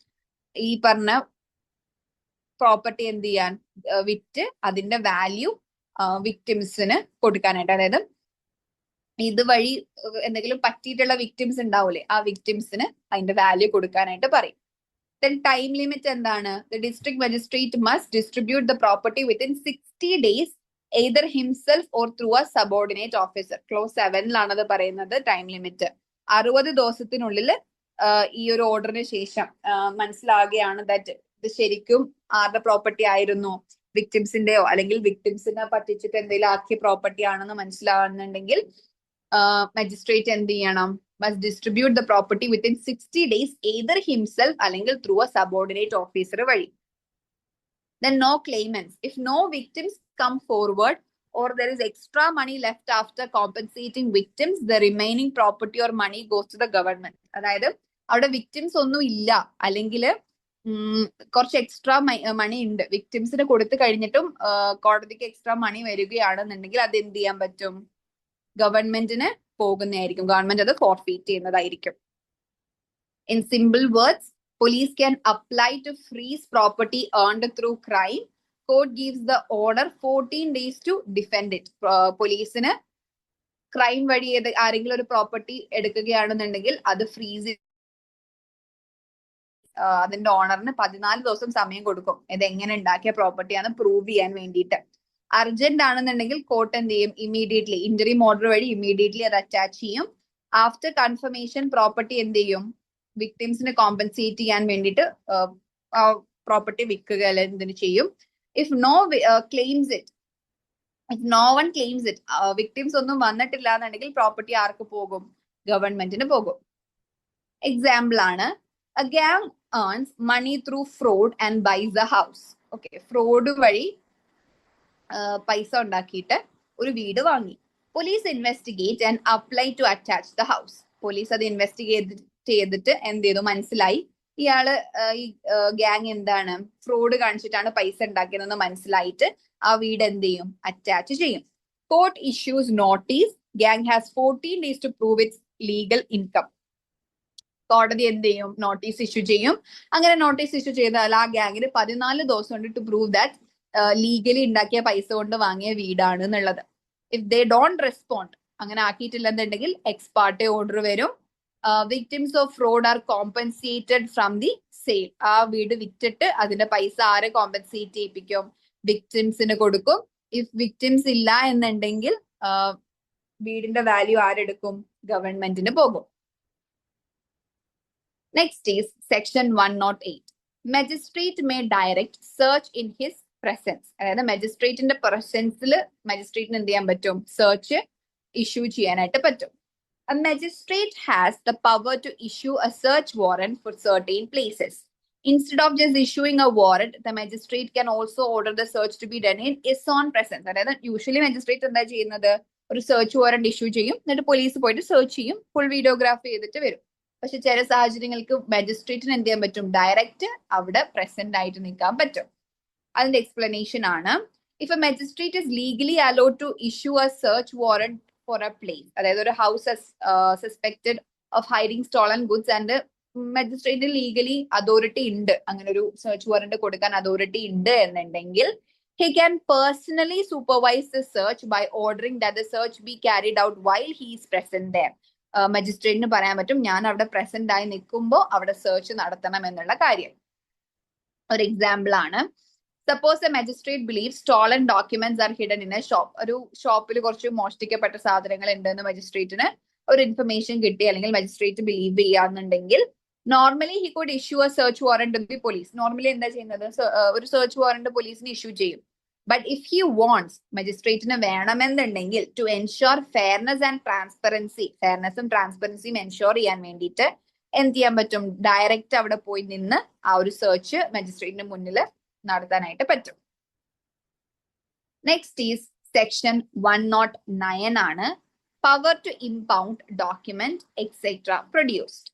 ഈ പറഞ്ഞ പ്രോപ്പർട്ടി എന്ത് ചെയ്യാൻ, വിറ്റ് അതിന്റെ വാല്യൂ വിക്ടിംസിന് കൊടുക്കാനായിട്ട്. അതായത് ഇതുവഴി എന്തെങ്കിലും പറ്റിയിട്ടുള്ള വിക്ടിംസ് ഉണ്ടാവൂലേ, ആ വിക്ടിംസിന് അതിന്റെ വാല്യൂ കൊടുക്കാനായിട്ട് പറയും. Then time limit എന്താണ്? The district magistrate must distribute the property within 60 days either himself or through a subordinate officer. Clause 7 അത് പറയുന്നത് ടൈം ലിമിറ്റ് 60 ദിവസത്തിനുള്ളിൽ ഈ ഒരു ഓർഡറിന് ശേഷം മനസ്സിലാകുകയാണ് ദാറ്റ് ഇത് ശരിക്കും ആരുടെ പ്രോപ്പർട്ടി ആയിരുന്നു, വിക്ടിംസിന്റെയോ അല്ലെങ്കിൽ വിക്ടിംസിനെ പറ്റിച്ചിട്ട് എന്തെങ്കിലും ആക്കിയ പ്രോപ്പർട്ടി ആണെന്ന് മനസ്സിലാവുന്നുണ്ടെങ്കിൽ മജിസ്ട്രേറ്റ് എന്ത് ചെയ്യണം? must distribute the property within 60 days either himself അല്ലെങ്കിൽ through a subordinate officer വഴി. Then no claimants. If no victims come forward or there is extra money left after compensating victims, the remaining property or money goes to the government. അതായത് അവിടെ victims ഒന്നും ഇല്ല അല്ലെങ്കിൽ കുറച്ച് extra മണി ഉണ്ട്, വിക്ടിംസിന് കൊടുത്തു കഴിഞ്ഞിട്ടും കോടതിക്ക് എക്സ്ട്രാ മണി വരികയാണെന്നുണ്ടെങ്കിൽ അത് എന്ത് ചെയ്യാൻ പറ്റും? ഗവൺമെന്റിന് പോകുന്നതായിരിക്കും. ഗവൺമെന്റ് അത് ഫോർഫീറ്റ് ചെയ്യുന്നതായിരിക്കും. In simple words, police can apply to freeze property earned through crime. Court gives the order 14 days to defend it. പോലീസിന് ക്രൈം വഴി ആരെങ്കിലും ഒരു പ്രോപ്പർട്ടി എടുക്കുകയാണെന്നുണ്ടെങ്കിൽ അത് ഫ്രീസ്, അതിന്റെ ഓണറിന് 14 ദിവസം സമയം കൊടുക്കും ഇത് എങ്ങനെ ഉണ്ടാക്കിയ പ്രോപ്പർട്ടിയാണ് പ്രൂവ് ചെയ്യാൻ വേണ്ടിയിട്ട്. അർജന്റ് ആണെന്നുണ്ടെങ്കിൽ കോർട്ട് എന്ത് ചെയ്യും? ഇമ്മീഡിയറ്റ്ലി ഇന്ററിം ഓർഡർ വഴി ഇമ്മീഡിയറ്റ്ലി അത് അറ്റാച്ച് ചെയ്യും. ആഫ്റ്റർ കൺഫർമേഷൻ പ്രോപ്പർട്ടി എന്ത് ചെയ്യും? വിക്ടിംസിനെ കോമ്പൻസേറ്റ് ചെയ്യാൻ വേണ്ടിയിട്ട് പ്രോപ്പർട്ടി വിൽക്കുക എന്തിനു ചെയ്യും. If no claims it, if no one claims it, victims ഒന്നും വന്നിട്ടില്ല എന്നുണ്ടെങ്കിൽ പ്രോപ്പർട്ടി ആർക്ക് പോകും? ഗവൺമെന്റിന് പോകും. എക്സാമ്പിൾ ആണ്, a gang earns money through fraud and buys a house. Okay, fraud വഴി പൈസ ഉണ്ടാക്കിയിട്ട് ഒരു വീട് വാങ്ങി. Police investigate and apply to attach the house. Police അത് ഇൻവെസ്റ്റിഗേറ്റ് ചെയ്തിട്ട് എന്ത് ചെയ്തു? മനസ്സിലായി ഇയാള് ഈ ഗ്യാങ് എന്താണ് ഫ്രോഡ് കാണിച്ചിട്ടാണ് പൈസ ഉണ്ടാക്കിയതെന്ന് മനസ്സിലായിട്ട് ആ വീട് എന്ത് ചെയ്യും? അറ്റാച്ച് ചെയ്യും. Court issues notice. Gang has 14 days to prove its legal income. കോടതി എന്ത് ചെയ്യും? നോട്ടീസ് ഇഷ്യൂ ചെയ്യും. അങ്ങനെ നോട്ടീസ് ഇഷ്യൂ ചെയ്താൽ ആ ഗ്യാങ്ങിന് 14 ദിവസം ഉണ്ട് ടു പ്രൂവ് ദാറ്റ് ലീഗലി ഉണ്ടാക്കിയ പൈസ കൊണ്ട് വാങ്ങിയ വീടാണ് എന്നുള്ളത്. ഇഫ് ദേ ഡോണ്ട് റെസ്പോണ്ട്, അങ്ങനെ ആക്കിയിട്ടില്ലെന്നുണ്ടെങ്കിൽ എക്സ് പാർട്ടി ഓർഡർ വരും. Victims of fraud are compensated from the sale. ആ വീട് വിറ്റിട്ട് അതിന്റെ പൈസ ആരെ കോമ്പൻസേറ്റ് ചെയ്യിപ്പിക്കും? വിക്ടിംസിന് കൊടുക്കും. ഇഫ് വിക്ടിംസ് ഇല്ല എന്നുണ്ടെങ്കിൽ വീടിന്റെ വാല്യൂ ആരെടുക്കും? ഗവൺമെന്റിന് പോകും. Next is section 108. Magistrate may direct search in his presence. അതായത് മജിസ്ട്രേറ്റിന്റെ പ്രസൻസിൽ മജിസ്ട്രേറ്റിന് എന്ത് ചെയ്യാൻ പറ്റും? സെർച്ച് ഇഷ്യൂ ചെയ്യാനായിട്ട് പറ്റും. A magistrate has the power to issue a search warrant for certain places. Instead of just issuing a warrant, the magistrate can also order the search to be done in his own presence. അതായത് usually magistrate എന്താ ചെയ്യുന്നത്? ഒരു search warrant issue ചെയ്യും, എന്നിട്ട് police പോയിട്ട് search ചെയ്യും, full videography ചെയ്തിട്ട് വരും. പക്ഷെ ചില സാഹചര്യങ്ങൾക്ക് മജിസ്ട്രേറ്റിന് എന്ത് ചെയ്യാൻ പറ്റും? ഡയറക്റ്റ് അവിടെ പ്രസന്റ് ആയിട്ട് നിൽക്കാൻ പറ്റും. അതിന്റെ എക്സ്പ്ലനേഷൻ ആണ്, if a magistrate is legally allowed to issue a search warrant for a place, അതായത് ഒരു house suspected of hiding stolen goods and മജിസ്ട്രേറ്റിന് ലീഗലി അതോറിറ്റി ഉണ്ട്, അങ്ങനെ ഒരു സെർച്ച് വാറന്റ് കൊടുക്കാൻ അതോറിറ്റി ഉണ്ട് എന്നുണ്ടെങ്കിൽ he can personally supervise the search by ordering that the search be carried out while he is present there. മജിസ്ട്രേറ്റിന് പറയാൻ പറ്റും ഞാൻ അവിടെ പ്രസന്റ് ആയി നിൽക്കുമ്പോൾ അവിടെ സെർച്ച് നടത്തണം എന്നുള്ള കാര്യം. ഒരു എക്സാമ്പിൾ ആണ്, suppose A magistrate believe stolen documents R hidden in A shop. ഒരു ഷോപ്പിൽ കുറച്ച് മോഷ്ടിക്കപ്പെട്ട സാധനങ്ങൾ ഉണ്ടെന്ന് മജിസ്ട്രേറ്റിന് ഒരു ഇൻഫർമേഷൻ കിട്ടി, അല്ലെങ്കിൽ മജിസ്ട്രേറ്റ് ബിലീവ് ചെയ്യാന്നുണ്ടെങ്കിൽ normally he could issue a search warrant to the police. Normally എന്താ ചെയ്യുന്നത്? ഒരു സെർച്ച് വാറന്റ് പോലീസിന് ഇഷ്യൂ ചെയ്യും. But if he wants, മജിസ്ട്രേറ്റിന് വേണമെന്നുണ്ടെങ്കിൽ to ensure fairness and transparency, ഫെയർനെസ്സും ട്രാൻസ്പെറൻസിയും എൻഷുർ ചെയ്യാൻ വേണ്ടിയിട്ട് എന്ത് ചെയ്യാൻ പറ്റും? ഡയറക്റ്റ് അവിടെ പോയി നിന്ന് ആ ഒരു സെർച്ച് മജിസ്ട്രേറ്റിന് മുന്നിൽ നടത്താനായിട്ട് പറ്റും. നെക്സ്റ്റ് ഈസ് സെക്ഷൻ 109 ആണ്, power to impound document etcetera produced.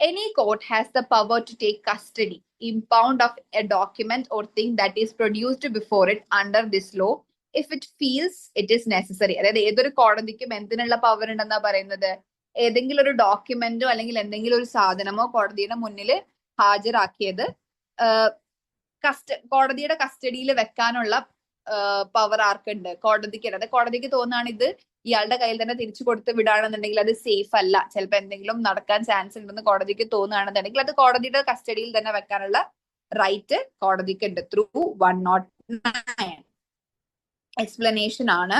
Any court has the power to take custody, impound of a document or thing that is produced before it under this law if it feels it is necessary. അതായത് ഏതൊരു കോടതിക്കും എന്തിനുള്ള power ഉണ്ടെന്നാ പറയുന്നത്? ഏതെങ്കിലും ഒരു ഡോക്യുമെന്റോ അല്ലെങ്കിൽ എന്തെങ്കിലും ഒരു സാധനമോ കോടതിയുടെ മുന്നിൽ ഹാജരാക്കിയത് കോടതിയുടെ കസ്റ്റഡിയിൽ വെക്കാനുള്ള പവർ ആർക്കുണ്ട്? കോടതിക്ക്. അതായത് കോടതിക്ക് തോന്നുകയാണ് ഇത് ഇയാളുടെ കയ്യിൽ തന്നെ തിരിച്ചു കൊടുത്ത് വിടാണെന്നുണ്ടെങ്കിൽ അത് സേഫ് അല്ല, ചിലപ്പോൾ എന്തെങ്കിലും നടക്കാൻ ചാൻസ് ഉണ്ടെന്ന് കോടതിക്ക് തോന്നുകയാണെന്നുണ്ടെങ്കിൽ അത് കോടതിയുടെ കസ്റ്റഡിയിൽ തന്നെ വെക്കാനുള്ള റൈറ്റ് കോടതിക്ക് ഉണ്ട് ത്രൂ 109. എക്സ്പ്ലനേഷൻ ആണ്,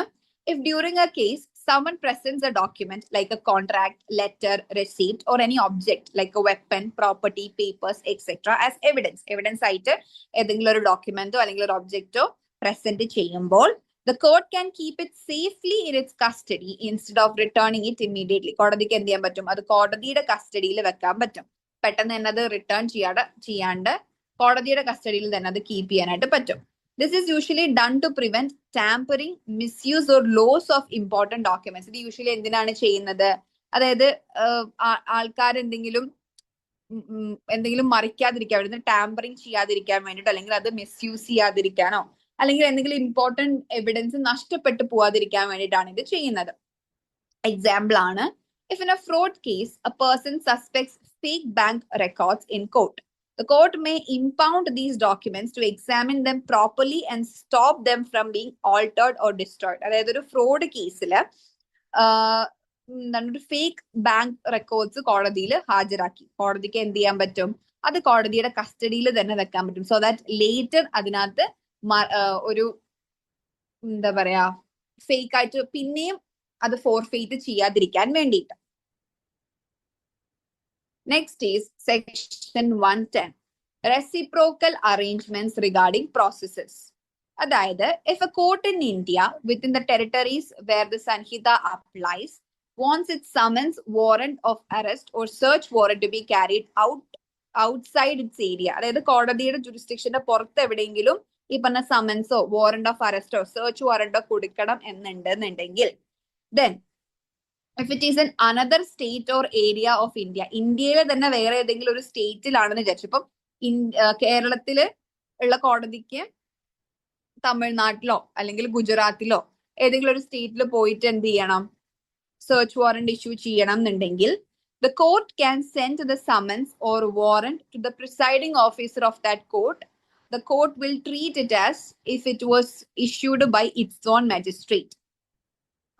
if during A case someone presents a document like a contract, letter, receipt or any object like a weapon, property, papers, etc. as evidence ആയിട്ട് ഏതെങ്കിലും ഒരു ഡോക്യുമെന്റോ അല്ലെങ്കിൽ ഒരു ഒബ്ജക്റ്റോ പ്രസന്റ് ചെയ്യുമ്പോൾ the court can keep it safely in its custody instead of returning it immediately. കോടതിക്ക് എന്ത് ചെയ്യാൻ പറ്റും? അത് കോടതിയുടെ കസ്റ്റഡിയിൽ വെക്കാൻ പറ്റും. പെട്ടെന്ന് തന്നെ അത് റിട്ടേൺ ചെയ്യാണ്ട് കോടതിയുടെ കസ്റ്റഡിയിൽ തന്നെ അത് കീപ്പ് ചെയ്യാനായിട്ട് പറ്റും. This is usually done to prevent tampering, misuse or loss of important documents. ഇത് യൂഷ്വലി എന്തിനാണ് ചെയ്യുന്നത്? അതായത് ആൾക്കാർ എന്തെങ്കിലും എന്തെങ്കിലും മറിക്കാതിരിക്കാൻ വേണ്ടി, ടാമ്പറിങ് ചെയ്യാതിരിക്കാൻ വേണ്ടിട്ടോ, അല്ലെങ്കിൽ അത് മിസ്യൂസ് ചെയ്യാതിരിക്കാനോ, അല്ലെങ്കിൽ എന്തെങ്കിലും ഇമ്പോർട്ടന്റ് എവിഡൻസ് നഷ്ടപ്പെട്ടു പോവാതിരിക്കാൻ വേണ്ടിയിട്ടാണ് ഇത് ചെയ്യുന്നത്. എക്സാമ്പിൾ ആണ്, if in a fraud case a person suspects fake bank records in court, the court may impound these documents to examine them properly and stop them from being altered or destroyed. അതായത് ഒരു fraud കേസില് എന്താണ്, ഒരു fake bank records കോടതിയിൽ ഹാജരാക്കി, കോടതിക്ക് എന്ത് ചെയ്യാൻ പറ്റും, അത് കോടതിയുടെ കസ്റ്റഡിയിൽ തന്നെ വെക്കാൻ പറ്റും. സോ ദാറ്റ് ലേറ്റർ അതിനകത്ത് ഒരു എന്താ പറയാ ഫേക്ക് ആയിട്ട് പിന്നെയും അത് ഫോർഫെയ്റ്റ് ചെയ്യാതിരിക്കാൻ വേണ്ടിയിട്ട്. Next is section 110, reciprocal arrangements regarding processes. അതായത് if a court in India within the territories where the Sanhita applies wants its summons, warrant of arrest or search warrant to be carried out outside its area, അതായത് കോടതിയുടെ ജുറിസ്ഡിക്ഷന്റെ പുറത്ത് എവിടെയെങ്കിലും ഈ പറഞ്ഞ സമൻസോ warrant of അറസ്റ്റോ search വാറന്റോ കൊടുക്കണം എന്നുണ്ടെന്നുണ്ടെങ്കിൽ, then if it is in another state or area of India, ഇന്ത്യയിലെ തന്നെ വേറെ ഏതെങ്കിലും ഒരു സ്റ്റേറ്റിലാണെന്ന് വിചാരിച്ചു. ഇപ്പം കേരളത്തില് ഉള്ള കോടതിക്ക് തമിഴ്നാട്ടിലോ അല്ലെങ്കിൽ ഗുജറാത്തിലോ ഏതെങ്കിലും ഒരു സ്റ്റേറ്റിൽ പോയിട്ട് എന്ത് ചെയ്യണം, സെർച്ച് വാറന്റ് ഇഷ്യൂ ചെയ്യണം എന്നുണ്ടെങ്കിൽ, the court can send the summons or warrant to the presiding officer of that court. The court will treat it as if it was issued by its own magistrate.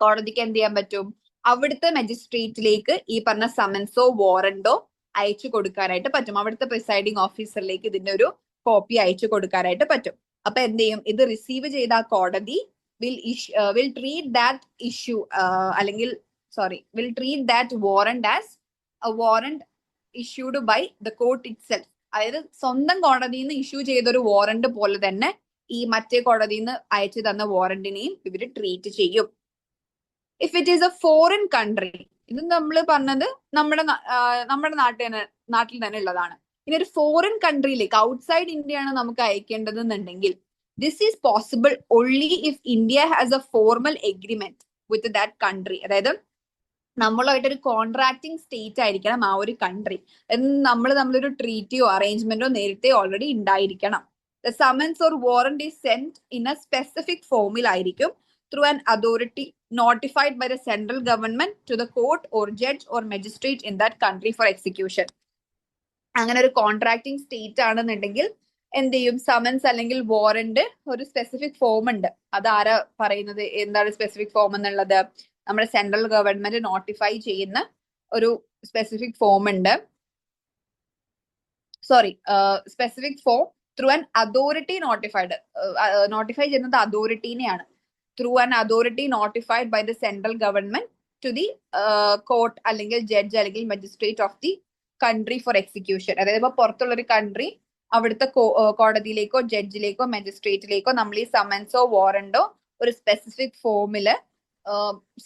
കോടതിക്ക് എന്ത് ചെയ്യാൻ പറ്റും, അവിടുത്തെ മജിസ്ട്രേറ്റിലേക്ക് ഈ പറഞ്ഞ സമൻസോ വാറന്റോ അയച്ചു കൊടുക്കാനായിട്ട് പറ്റും. അവിടുത്തെ പ്രിസൈഡിംഗ് ഓഫീസറിലേക്ക് ഇതിന്റെ ഒരു കോപ്പി അയച്ചു കൊടുക്കാനായിട്ട് പറ്റും. അപ്പൊ എന്ത് ചെയ്യും, ഇത് റിസീവ് ചെയ്ത കോടതി will treat that issue അല്ലെങ്കിൽ will treat that warrant as a warrant issued by the court itself. അതായത് സ്വന്തം കോടതിയിൽ നിന്ന് ഇഷ്യൂ ചെയ്തൊരു വാറന്റ് പോലെ തന്നെ ഈ മറ്റേ കോടതിയിൽ നിന്ന് അയച്ചു തന്ന വാറന്റിനെയും ഇവര് ട്രീറ്റ് ചെയ്യും. If it is A foreign country, ഇത് നമ്മൾ പറഞ്ഞത് നമ്മുടെ നാട്ടിൽ തന്നെ ഉള്ളതാണ്. ഇനി ഒരു ഫോറിൻ കൺട്രിയിലേക്ക് ഔട്ട്സൈഡ് ഇന്ത്യ ആണ് നമുക്ക് അയക്കേണ്ടത് എന്നുണ്ടെങ്കിൽ, this is possible only if India has A formal agreement with that country. അതായത് നമ്മളുമായിട്ടൊരു കോൺട്രാക്ടിങ് സ്റ്റേറ്റ് ആയിരിക്കണം ആ ഒരു കൺട്രി. നമ്മളൊരു ട്രീറ്റിയോ അറേഞ്ച്മെന്റോ നേരത്തെ ഓൾറെഡി ഉണ്ടായിരിക്കണം. The summons or warrant is sent in a specific ഫോമിലായിരിക്കും through an authority notified by the central government to the court or judge or magistrate in that country for execution. അങ്ങനെ ഒരു contracting state ആണെന്നുണ്ടെങ്കിൽ എന്ത് ചെയ്യും, summons അല്ലെങ്കിൽ warrant ഒരു specific form ഉണ്ട്. അത് ആരാ പറയുന്നത്, എന്താണ് സ്പെസിഫിക് ഫോം എന്നുള്ളത്, നമ്മുടെ സെൻട്രൽ ഗവൺമെന്റ് നോട്ടിഫൈ ചെയ്യുന്ന ഒരു സ്പെസിഫിക് ഫോം ഉണ്ട്. Specific form through an authority notified, notify ചെയ്യുന്നത് അതോറിറ്റീനെയാണ്. through an authority notified by the central government to the court അല്ലെങ്കിൽ ജഡ്ജ് അല്ലെങ്കിൽ magistrate of the country four execution. അതായത് ഇപ്പൊ പുറത്തുള്ള ഒരു കൺട്രി അവിടുത്തെ കോടതിയിലേക്കോ ജഡ്ജിലേക്കോ മജിസ്ട്രേറ്റിലേക്കോ നമ്മൾ ഈ സമൻസോ വാറന്റോ ഒരു സ്പെസിഫിക് ഫോമില്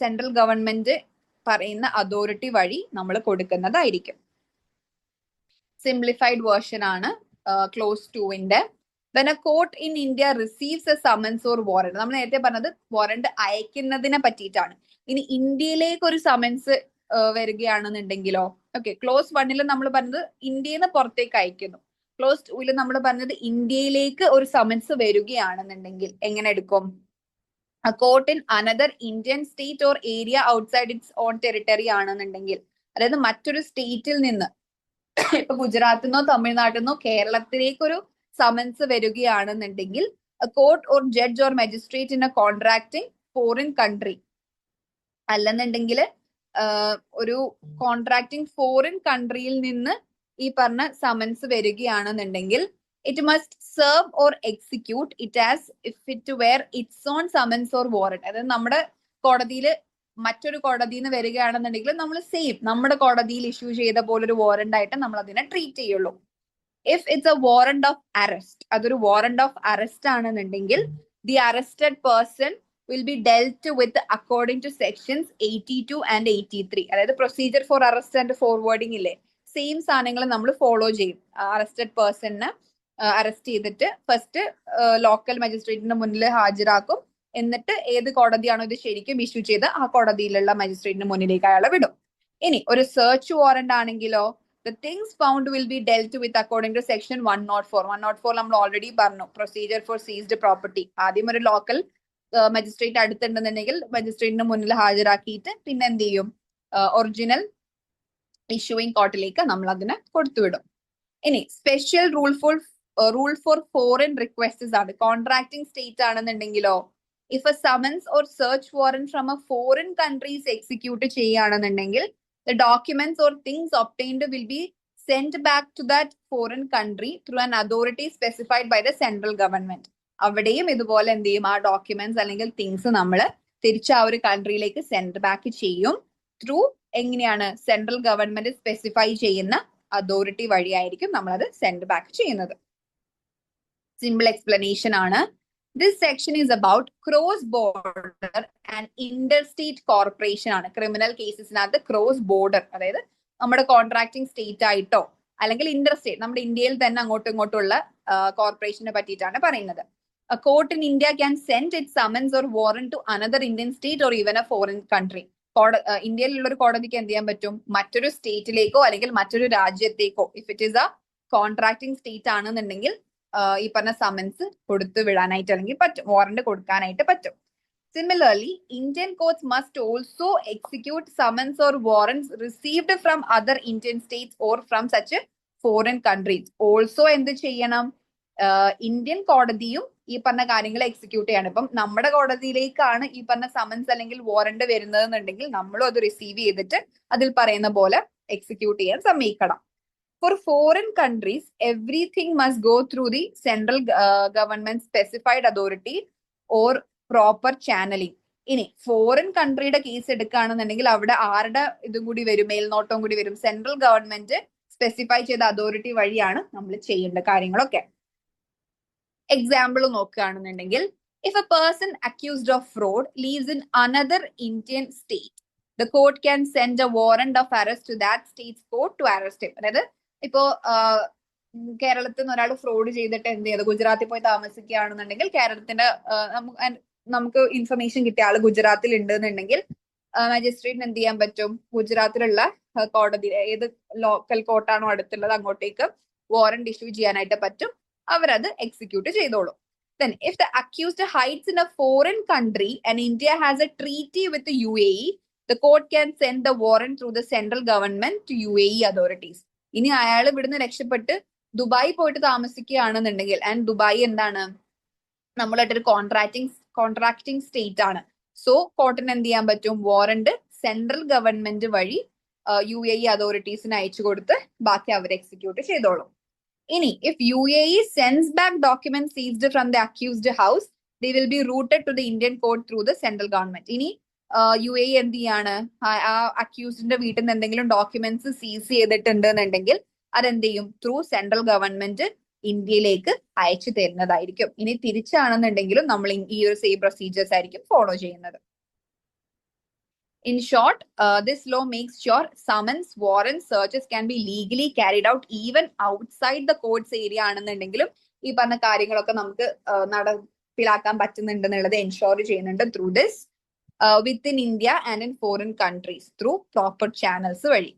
സെൻട്രൽ ഗവൺമെന്റ് പറയുന്ന അതോറിറ്റി വഴി നമ്മൾ കൊടുക്കുന്നതായിരിക്കും. സിംപ്ലിഫൈഡ് വേർഷൻ ആണ് close 2ന്റെ. When a court in India receives a summons or warrant, നമ്മൾ നേരത്തെ പറഞ്ഞത് വാറന്റ് അയക്കുന്നതിനെ പറ്റിയിട്ടാണ്. ഇനി ഇന്ത്യയിലേക്ക് ഒരു സമൻസ് വരികയാണെന്നുണ്ടെങ്കിലോ, ക്ലോസ് 1ൽ നമ്മൾ പറഞ്ഞത് ഇന്ത്യയിൽ നിന്ന് പുറത്തേക്ക് അയക്കുന്നു. ക്ലോസ് 2ൽ നമ്മൾ പറഞ്ഞത് ഇന്ത്യയിലേക്ക് ഒരു സമൻസ് വരികയാണെന്നുണ്ടെങ്കിൽ എങ്ങനെ എടുക്കും, a court in another Indian state or area outside its own territory ആണെന്നുണ്ടെങ്കിൽ, അതായത് മറ്റൊരു സ്റ്റേറ്റിൽ നിന്ന്, ഇപ്പൊ ഗുജറാത്തിൽ നിന്നോ തമിഴ്നാട്ടിൽ നിന്നോ കേരളത്തിലേക്ക് ഒരു സമൻസ് വരികയാണെന്നുണ്ടെങ്കിൽ, a court or judge or magistrate in a contracting foreign country, അല്ലെന്നുണ്ടെങ്കിൽ ഒരു കോൺട്രാക്ടിങ് ഫോറിൻ കൺട്രിയിൽ നിന്ന് ഈ പറഞ്ഞ സമൻസ് വരികയാണെന്നുണ്ടെങ്കിൽ, it must serve or execute it as if it were its own summons or warrant. അതായത് നമ്മുടെ കോടതിയിൽ മറ്റൊരു കോടതിയിൽ നിന്ന് വരികയാണെന്നുണ്ടെങ്കിൽ നമ്മൾ സെയിം നമ്മുടെ കോടതിയിൽ ഇഷ്യൂ ചെയ്ത പോലൊരു വാറന്റ് ആയിട്ട് നമ്മൾ അതിനെ ട്രീറ്റ് ചെയ്യുള്ളൂ. If it's a warrant of arrest, അതൊരു warrant of arrest ആണെന്നുണ്ടെങ്കിൽ, the arrested person will be dealt with according to sections 82 and 83. അതായത് procedure for arrest and forwarding ഇല്ലേ, സെയിം സാധനങ്ങൾ നമ്മൾ ഫോളോ ചെയ്യും. അറസ്റ്റഡ് പേഴ്സണിനെ അറസ്റ്റ് ചെയ്തിട്ട് ഫസ്റ്റ് ലോക്കൽ മജിസ്ട്രേറ്റിന്റെ മുന്നിൽ ഹാജരാക്കും. എന്നിട്ട് ഏത് കോടതിയാണോ ഇത് ശരിക്കും ഇഷ്യൂ ചെയ്ത് ആ കോടതിയിലുള്ള മജിസ്ട്രേറ്റിന്റെ മുന്നിലേക്ക് അയാളെ വിടും. ഇനി ഒരു സെർച്ച് വാറന്റ് ആണെങ്കിലോ, The things found will be dealt with according to section 104. 104 നമ്മൾ ഓൾറെഡി പറഞ്ഞു, പ്രൊസീജിയർ ഫോർ സീസ്ഡ് പ്രോപ്പർട്ടി. ആദ്യം ഒരു ലോക്കൽ മജിസ്ട്രേറ്റ് അടുത്തുണ്ടെന്നുണ്ടെങ്കിൽ മജിസ്ട്രേറ്റിന് മുന്നിൽ ഹാജരാക്കിയിട്ട് പിന്നെ എന്ത് ചെയ്യും, ഒറിജിനൽ ഇഷ്യൂയിങ് കോർട്ടിലേക്ക് നമ്മൾ അതിനെ കൊടുത്തുവിടും. ഇനി special rule for foreign requests ആണ്. കോൺട്രാക്ടിങ് സ്റ്റേറ്റ് ആണെന്നുണ്ടെങ്കിലോ, if a summons or search warrant from a foreign country is execute ചെയ്യുകയാണെന്നുണ്ടെങ്കിൽ the documents or things obtained will be sent back to that foreign country through an authority specified by the central government. അവിടെയും ഇതുപോലെ എന്ത് ചെയ്യും, ആ documents അല്ലെങ്കിൽ things നമ്മൾ തിരിച്ച് ആ ഒരു കൺട്രിയിലേക്ക് സെൻഡ് ബാക്ക് ചെയ്യും. ത്രൂ എങ്ങനെയാണ്, സെൻട്രൽ ഗവൺമെന്റ് സ്പെസിഫൈ ചെയ്യുന്ന അതോറിറ്റി വഴിയായിരിക്കും നമ്മളത് സെൻഡ് ബാക്ക് ചെയ്യുന്നത്. സിമ്പിൾ എക്സ്പ്ലനേഷൻ ആണ്. This section is about cross-border and interstate corporation ആണ്. ക്രിമിനൽ കേസസിനകത്ത് ക്രോസ് ബോർഡർ, അതായത് നമ്മുടെ കോൺട്രാക്ടിങ് സ്റ്റേറ്റ് ആയിട്ടോ അല്ലെങ്കിൽ ഇന്റർസ്റ്റേറ്റ്, നമ്മുടെ ഇന്ത്യയിൽ തന്നെ അങ്ങോട്ടും ഇങ്ങോട്ടുള്ള കോർപ്പറേഷനെ പറ്റിയിട്ടാണ് പറയുന്നത്. A court in India can send its summons or warrant to another Indian state or even a foreign country. ഇന്ത്യയിലുള്ള ഒരു കോടതിക്ക് എന്ത് ചെയ്യാൻ പറ്റും, മറ്റൊരു സ്റ്റേറ്റിലേക്കോ അല്ലെങ്കിൽ മറ്റൊരു രാജ്യത്തേക്കോ, if it is a contracting state ആണെന്നുണ്ടെങ്കിൽ ഈ പറഞ്ഞ സമൻസ് കൊടുത്തു വിടാനായിട്ട് അല്ലെങ്കിൽ പറ്റും, വാറന്റ് കൊടുക്കാനായിട്ട് പറ്റും. Similarly, Indian courts must also execute summons or warrants received from other Indian states or from such foreign countries. Also എന്ത് ചെയ്യണം, ഇന്ത്യൻ കോടതിയും ഈ പറഞ്ഞ കാര്യങ്ങൾ എക്സിക്യൂട്ട് ചെയ്യണം. ഇപ്പം നമ്മുടെ കോടതിയിലേക്കാണ് ഈ പറഞ്ഞ സമൻസ് അല്ലെങ്കിൽ വാറന്റ് വരുന്നതെന്നുണ്ടെങ്കിൽ നമ്മളും അത് റിസീവ് ചെയ്തിട്ട് അതിൽ പറയുന്ന പോലെ എക്സിക്യൂട്ട് ചെയ്യാൻ സമ്മതിക്കണം. For foreign countries, everything must go through the central government specified authority or proper channeling. ഇനി ഫോറിൻ കൺട്രിയുടെ കേസ് എടുക്കുകയാണെന്നുണ്ടെങ്കിൽ അവിടെ ആരുടെ ഇതും കൂടി വരും, മേൽനോട്ടം കൂടി വരും. സെൻട്രൽ ഗവൺമെന്റ് സ്പെസിഫൈ ചെയ്ത അതോറിറ്റി വഴിയാണ് നമ്മൾ ചെയ്യേണ്ട കാര്യങ്ങളൊക്കെ. എക്സാമ്പിൾ നോക്കുകയാണെന്നുണ്ടെങ്കിൽ, if a person accused of fraud lives in another Indian state, the court can send a warrant of arrest to that state's court to arrest him. അതായത് ഇപ്പോ കേരളത്തിൽ നിന്ന് ഒരാൾ ഫ്രോഡ് ചെയ്തിട്ട് എന്ത് ചെയ്ത് ഗുജറാത്തിൽ പോയി താമസിക്കുകയാണെന്നുണ്ടെങ്കിൽ കേരളത്തിന്റെ നമുക്ക് ഇൻഫർമേഷൻ കിട്ടിയ ആള് ഗുജറാത്തിൽ ഉണ്ട് എന്നുണ്ടെങ്കിൽ മജിസ്ട്രേറ്റിന് എന്ത് ചെയ്യാൻ പറ്റും, ഗുജറാത്തിലുള്ള കോടതി ഏത് ലോക്കൽ കോർട്ടാണോ അടുത്തുള്ളത് അങ്ങോട്ടേക്ക് വാറന്റ് ഇഷ്യൂ ചെയ്യാനായിട്ട് പറ്റും. അവരത് എക്സിക്യൂട്ട് ചെയ്തോളും. Then if the accused hides in a foreign country and India has a treaty with the UAE, the court can send the warrant through the central government to UAE authorities. ഇനി അയാൾ ഇവിടുന്ന് രക്ഷപ്പെട്ട് Dubai പോയിട്ട് താമസിക്കുകയാണെന്നുണ്ടെങ്കിൽ, and Dubai എന്താണ്, നമ്മളായിട്ടൊരു contracting state ആണ്. So കോർട്ടിന് എന്ത് ചെയ്യാൻ പറ്റും, വാറന്റ് സെൻട്രൽ ഗവൺമെന്റ് വഴി UAE അതോറിറ്റീസിന് അയച്ചു കൊടുത്ത് ബാക്കി അവർ എക്സിക്യൂട്ട് ചെയ്തോളും. ഇനി if UAE sends back documents seized from the accused house, they will be routed to the Indian court through the central government. ഇനി UAE എന്ത് ചെയ്യാണ്, ആ അക്യൂസ്ഡിന്റെ വീട്ടിൽ നിന്ന് എന്തെങ്കിലും ഡോക്യുമെന്റ്സ് സീസ് ചെയ്തിട്ടുണ്ട് എന്നുണ്ടെങ്കിൽ അതെന്ത് ചെയ്യും, ത്രൂ സെൻട്രൽ ഗവൺമെന്റ് ഇന്ത്യയിലേക്ക് അയച്ചു തരുന്നതായിരിക്കും. ഇനി തിരിച്ചാണെന്നുണ്ടെങ്കിലും നമ്മൾ ഈ ഒരു സെയിം പ്രൊസീജിയേഴ്സ് ആയിരിക്കും ഫോളോ ചെയ്യുന്നത്. In short, this law makes sure summons, warrants, searches can be legally carried out even outside the court's area ആണെന്നുണ്ടെങ്കിലും ഈ പറഞ്ഞ കാര്യങ്ങളൊക്കെ നമുക്ക് നടപ്പിലാക്കാൻ പറ്റുന്നുണ്ടെന്നുള്ളത് എൻഷോർ ചെയ്യുന്നുണ്ട് through this within India and in foreign countries through proper channels വഴി.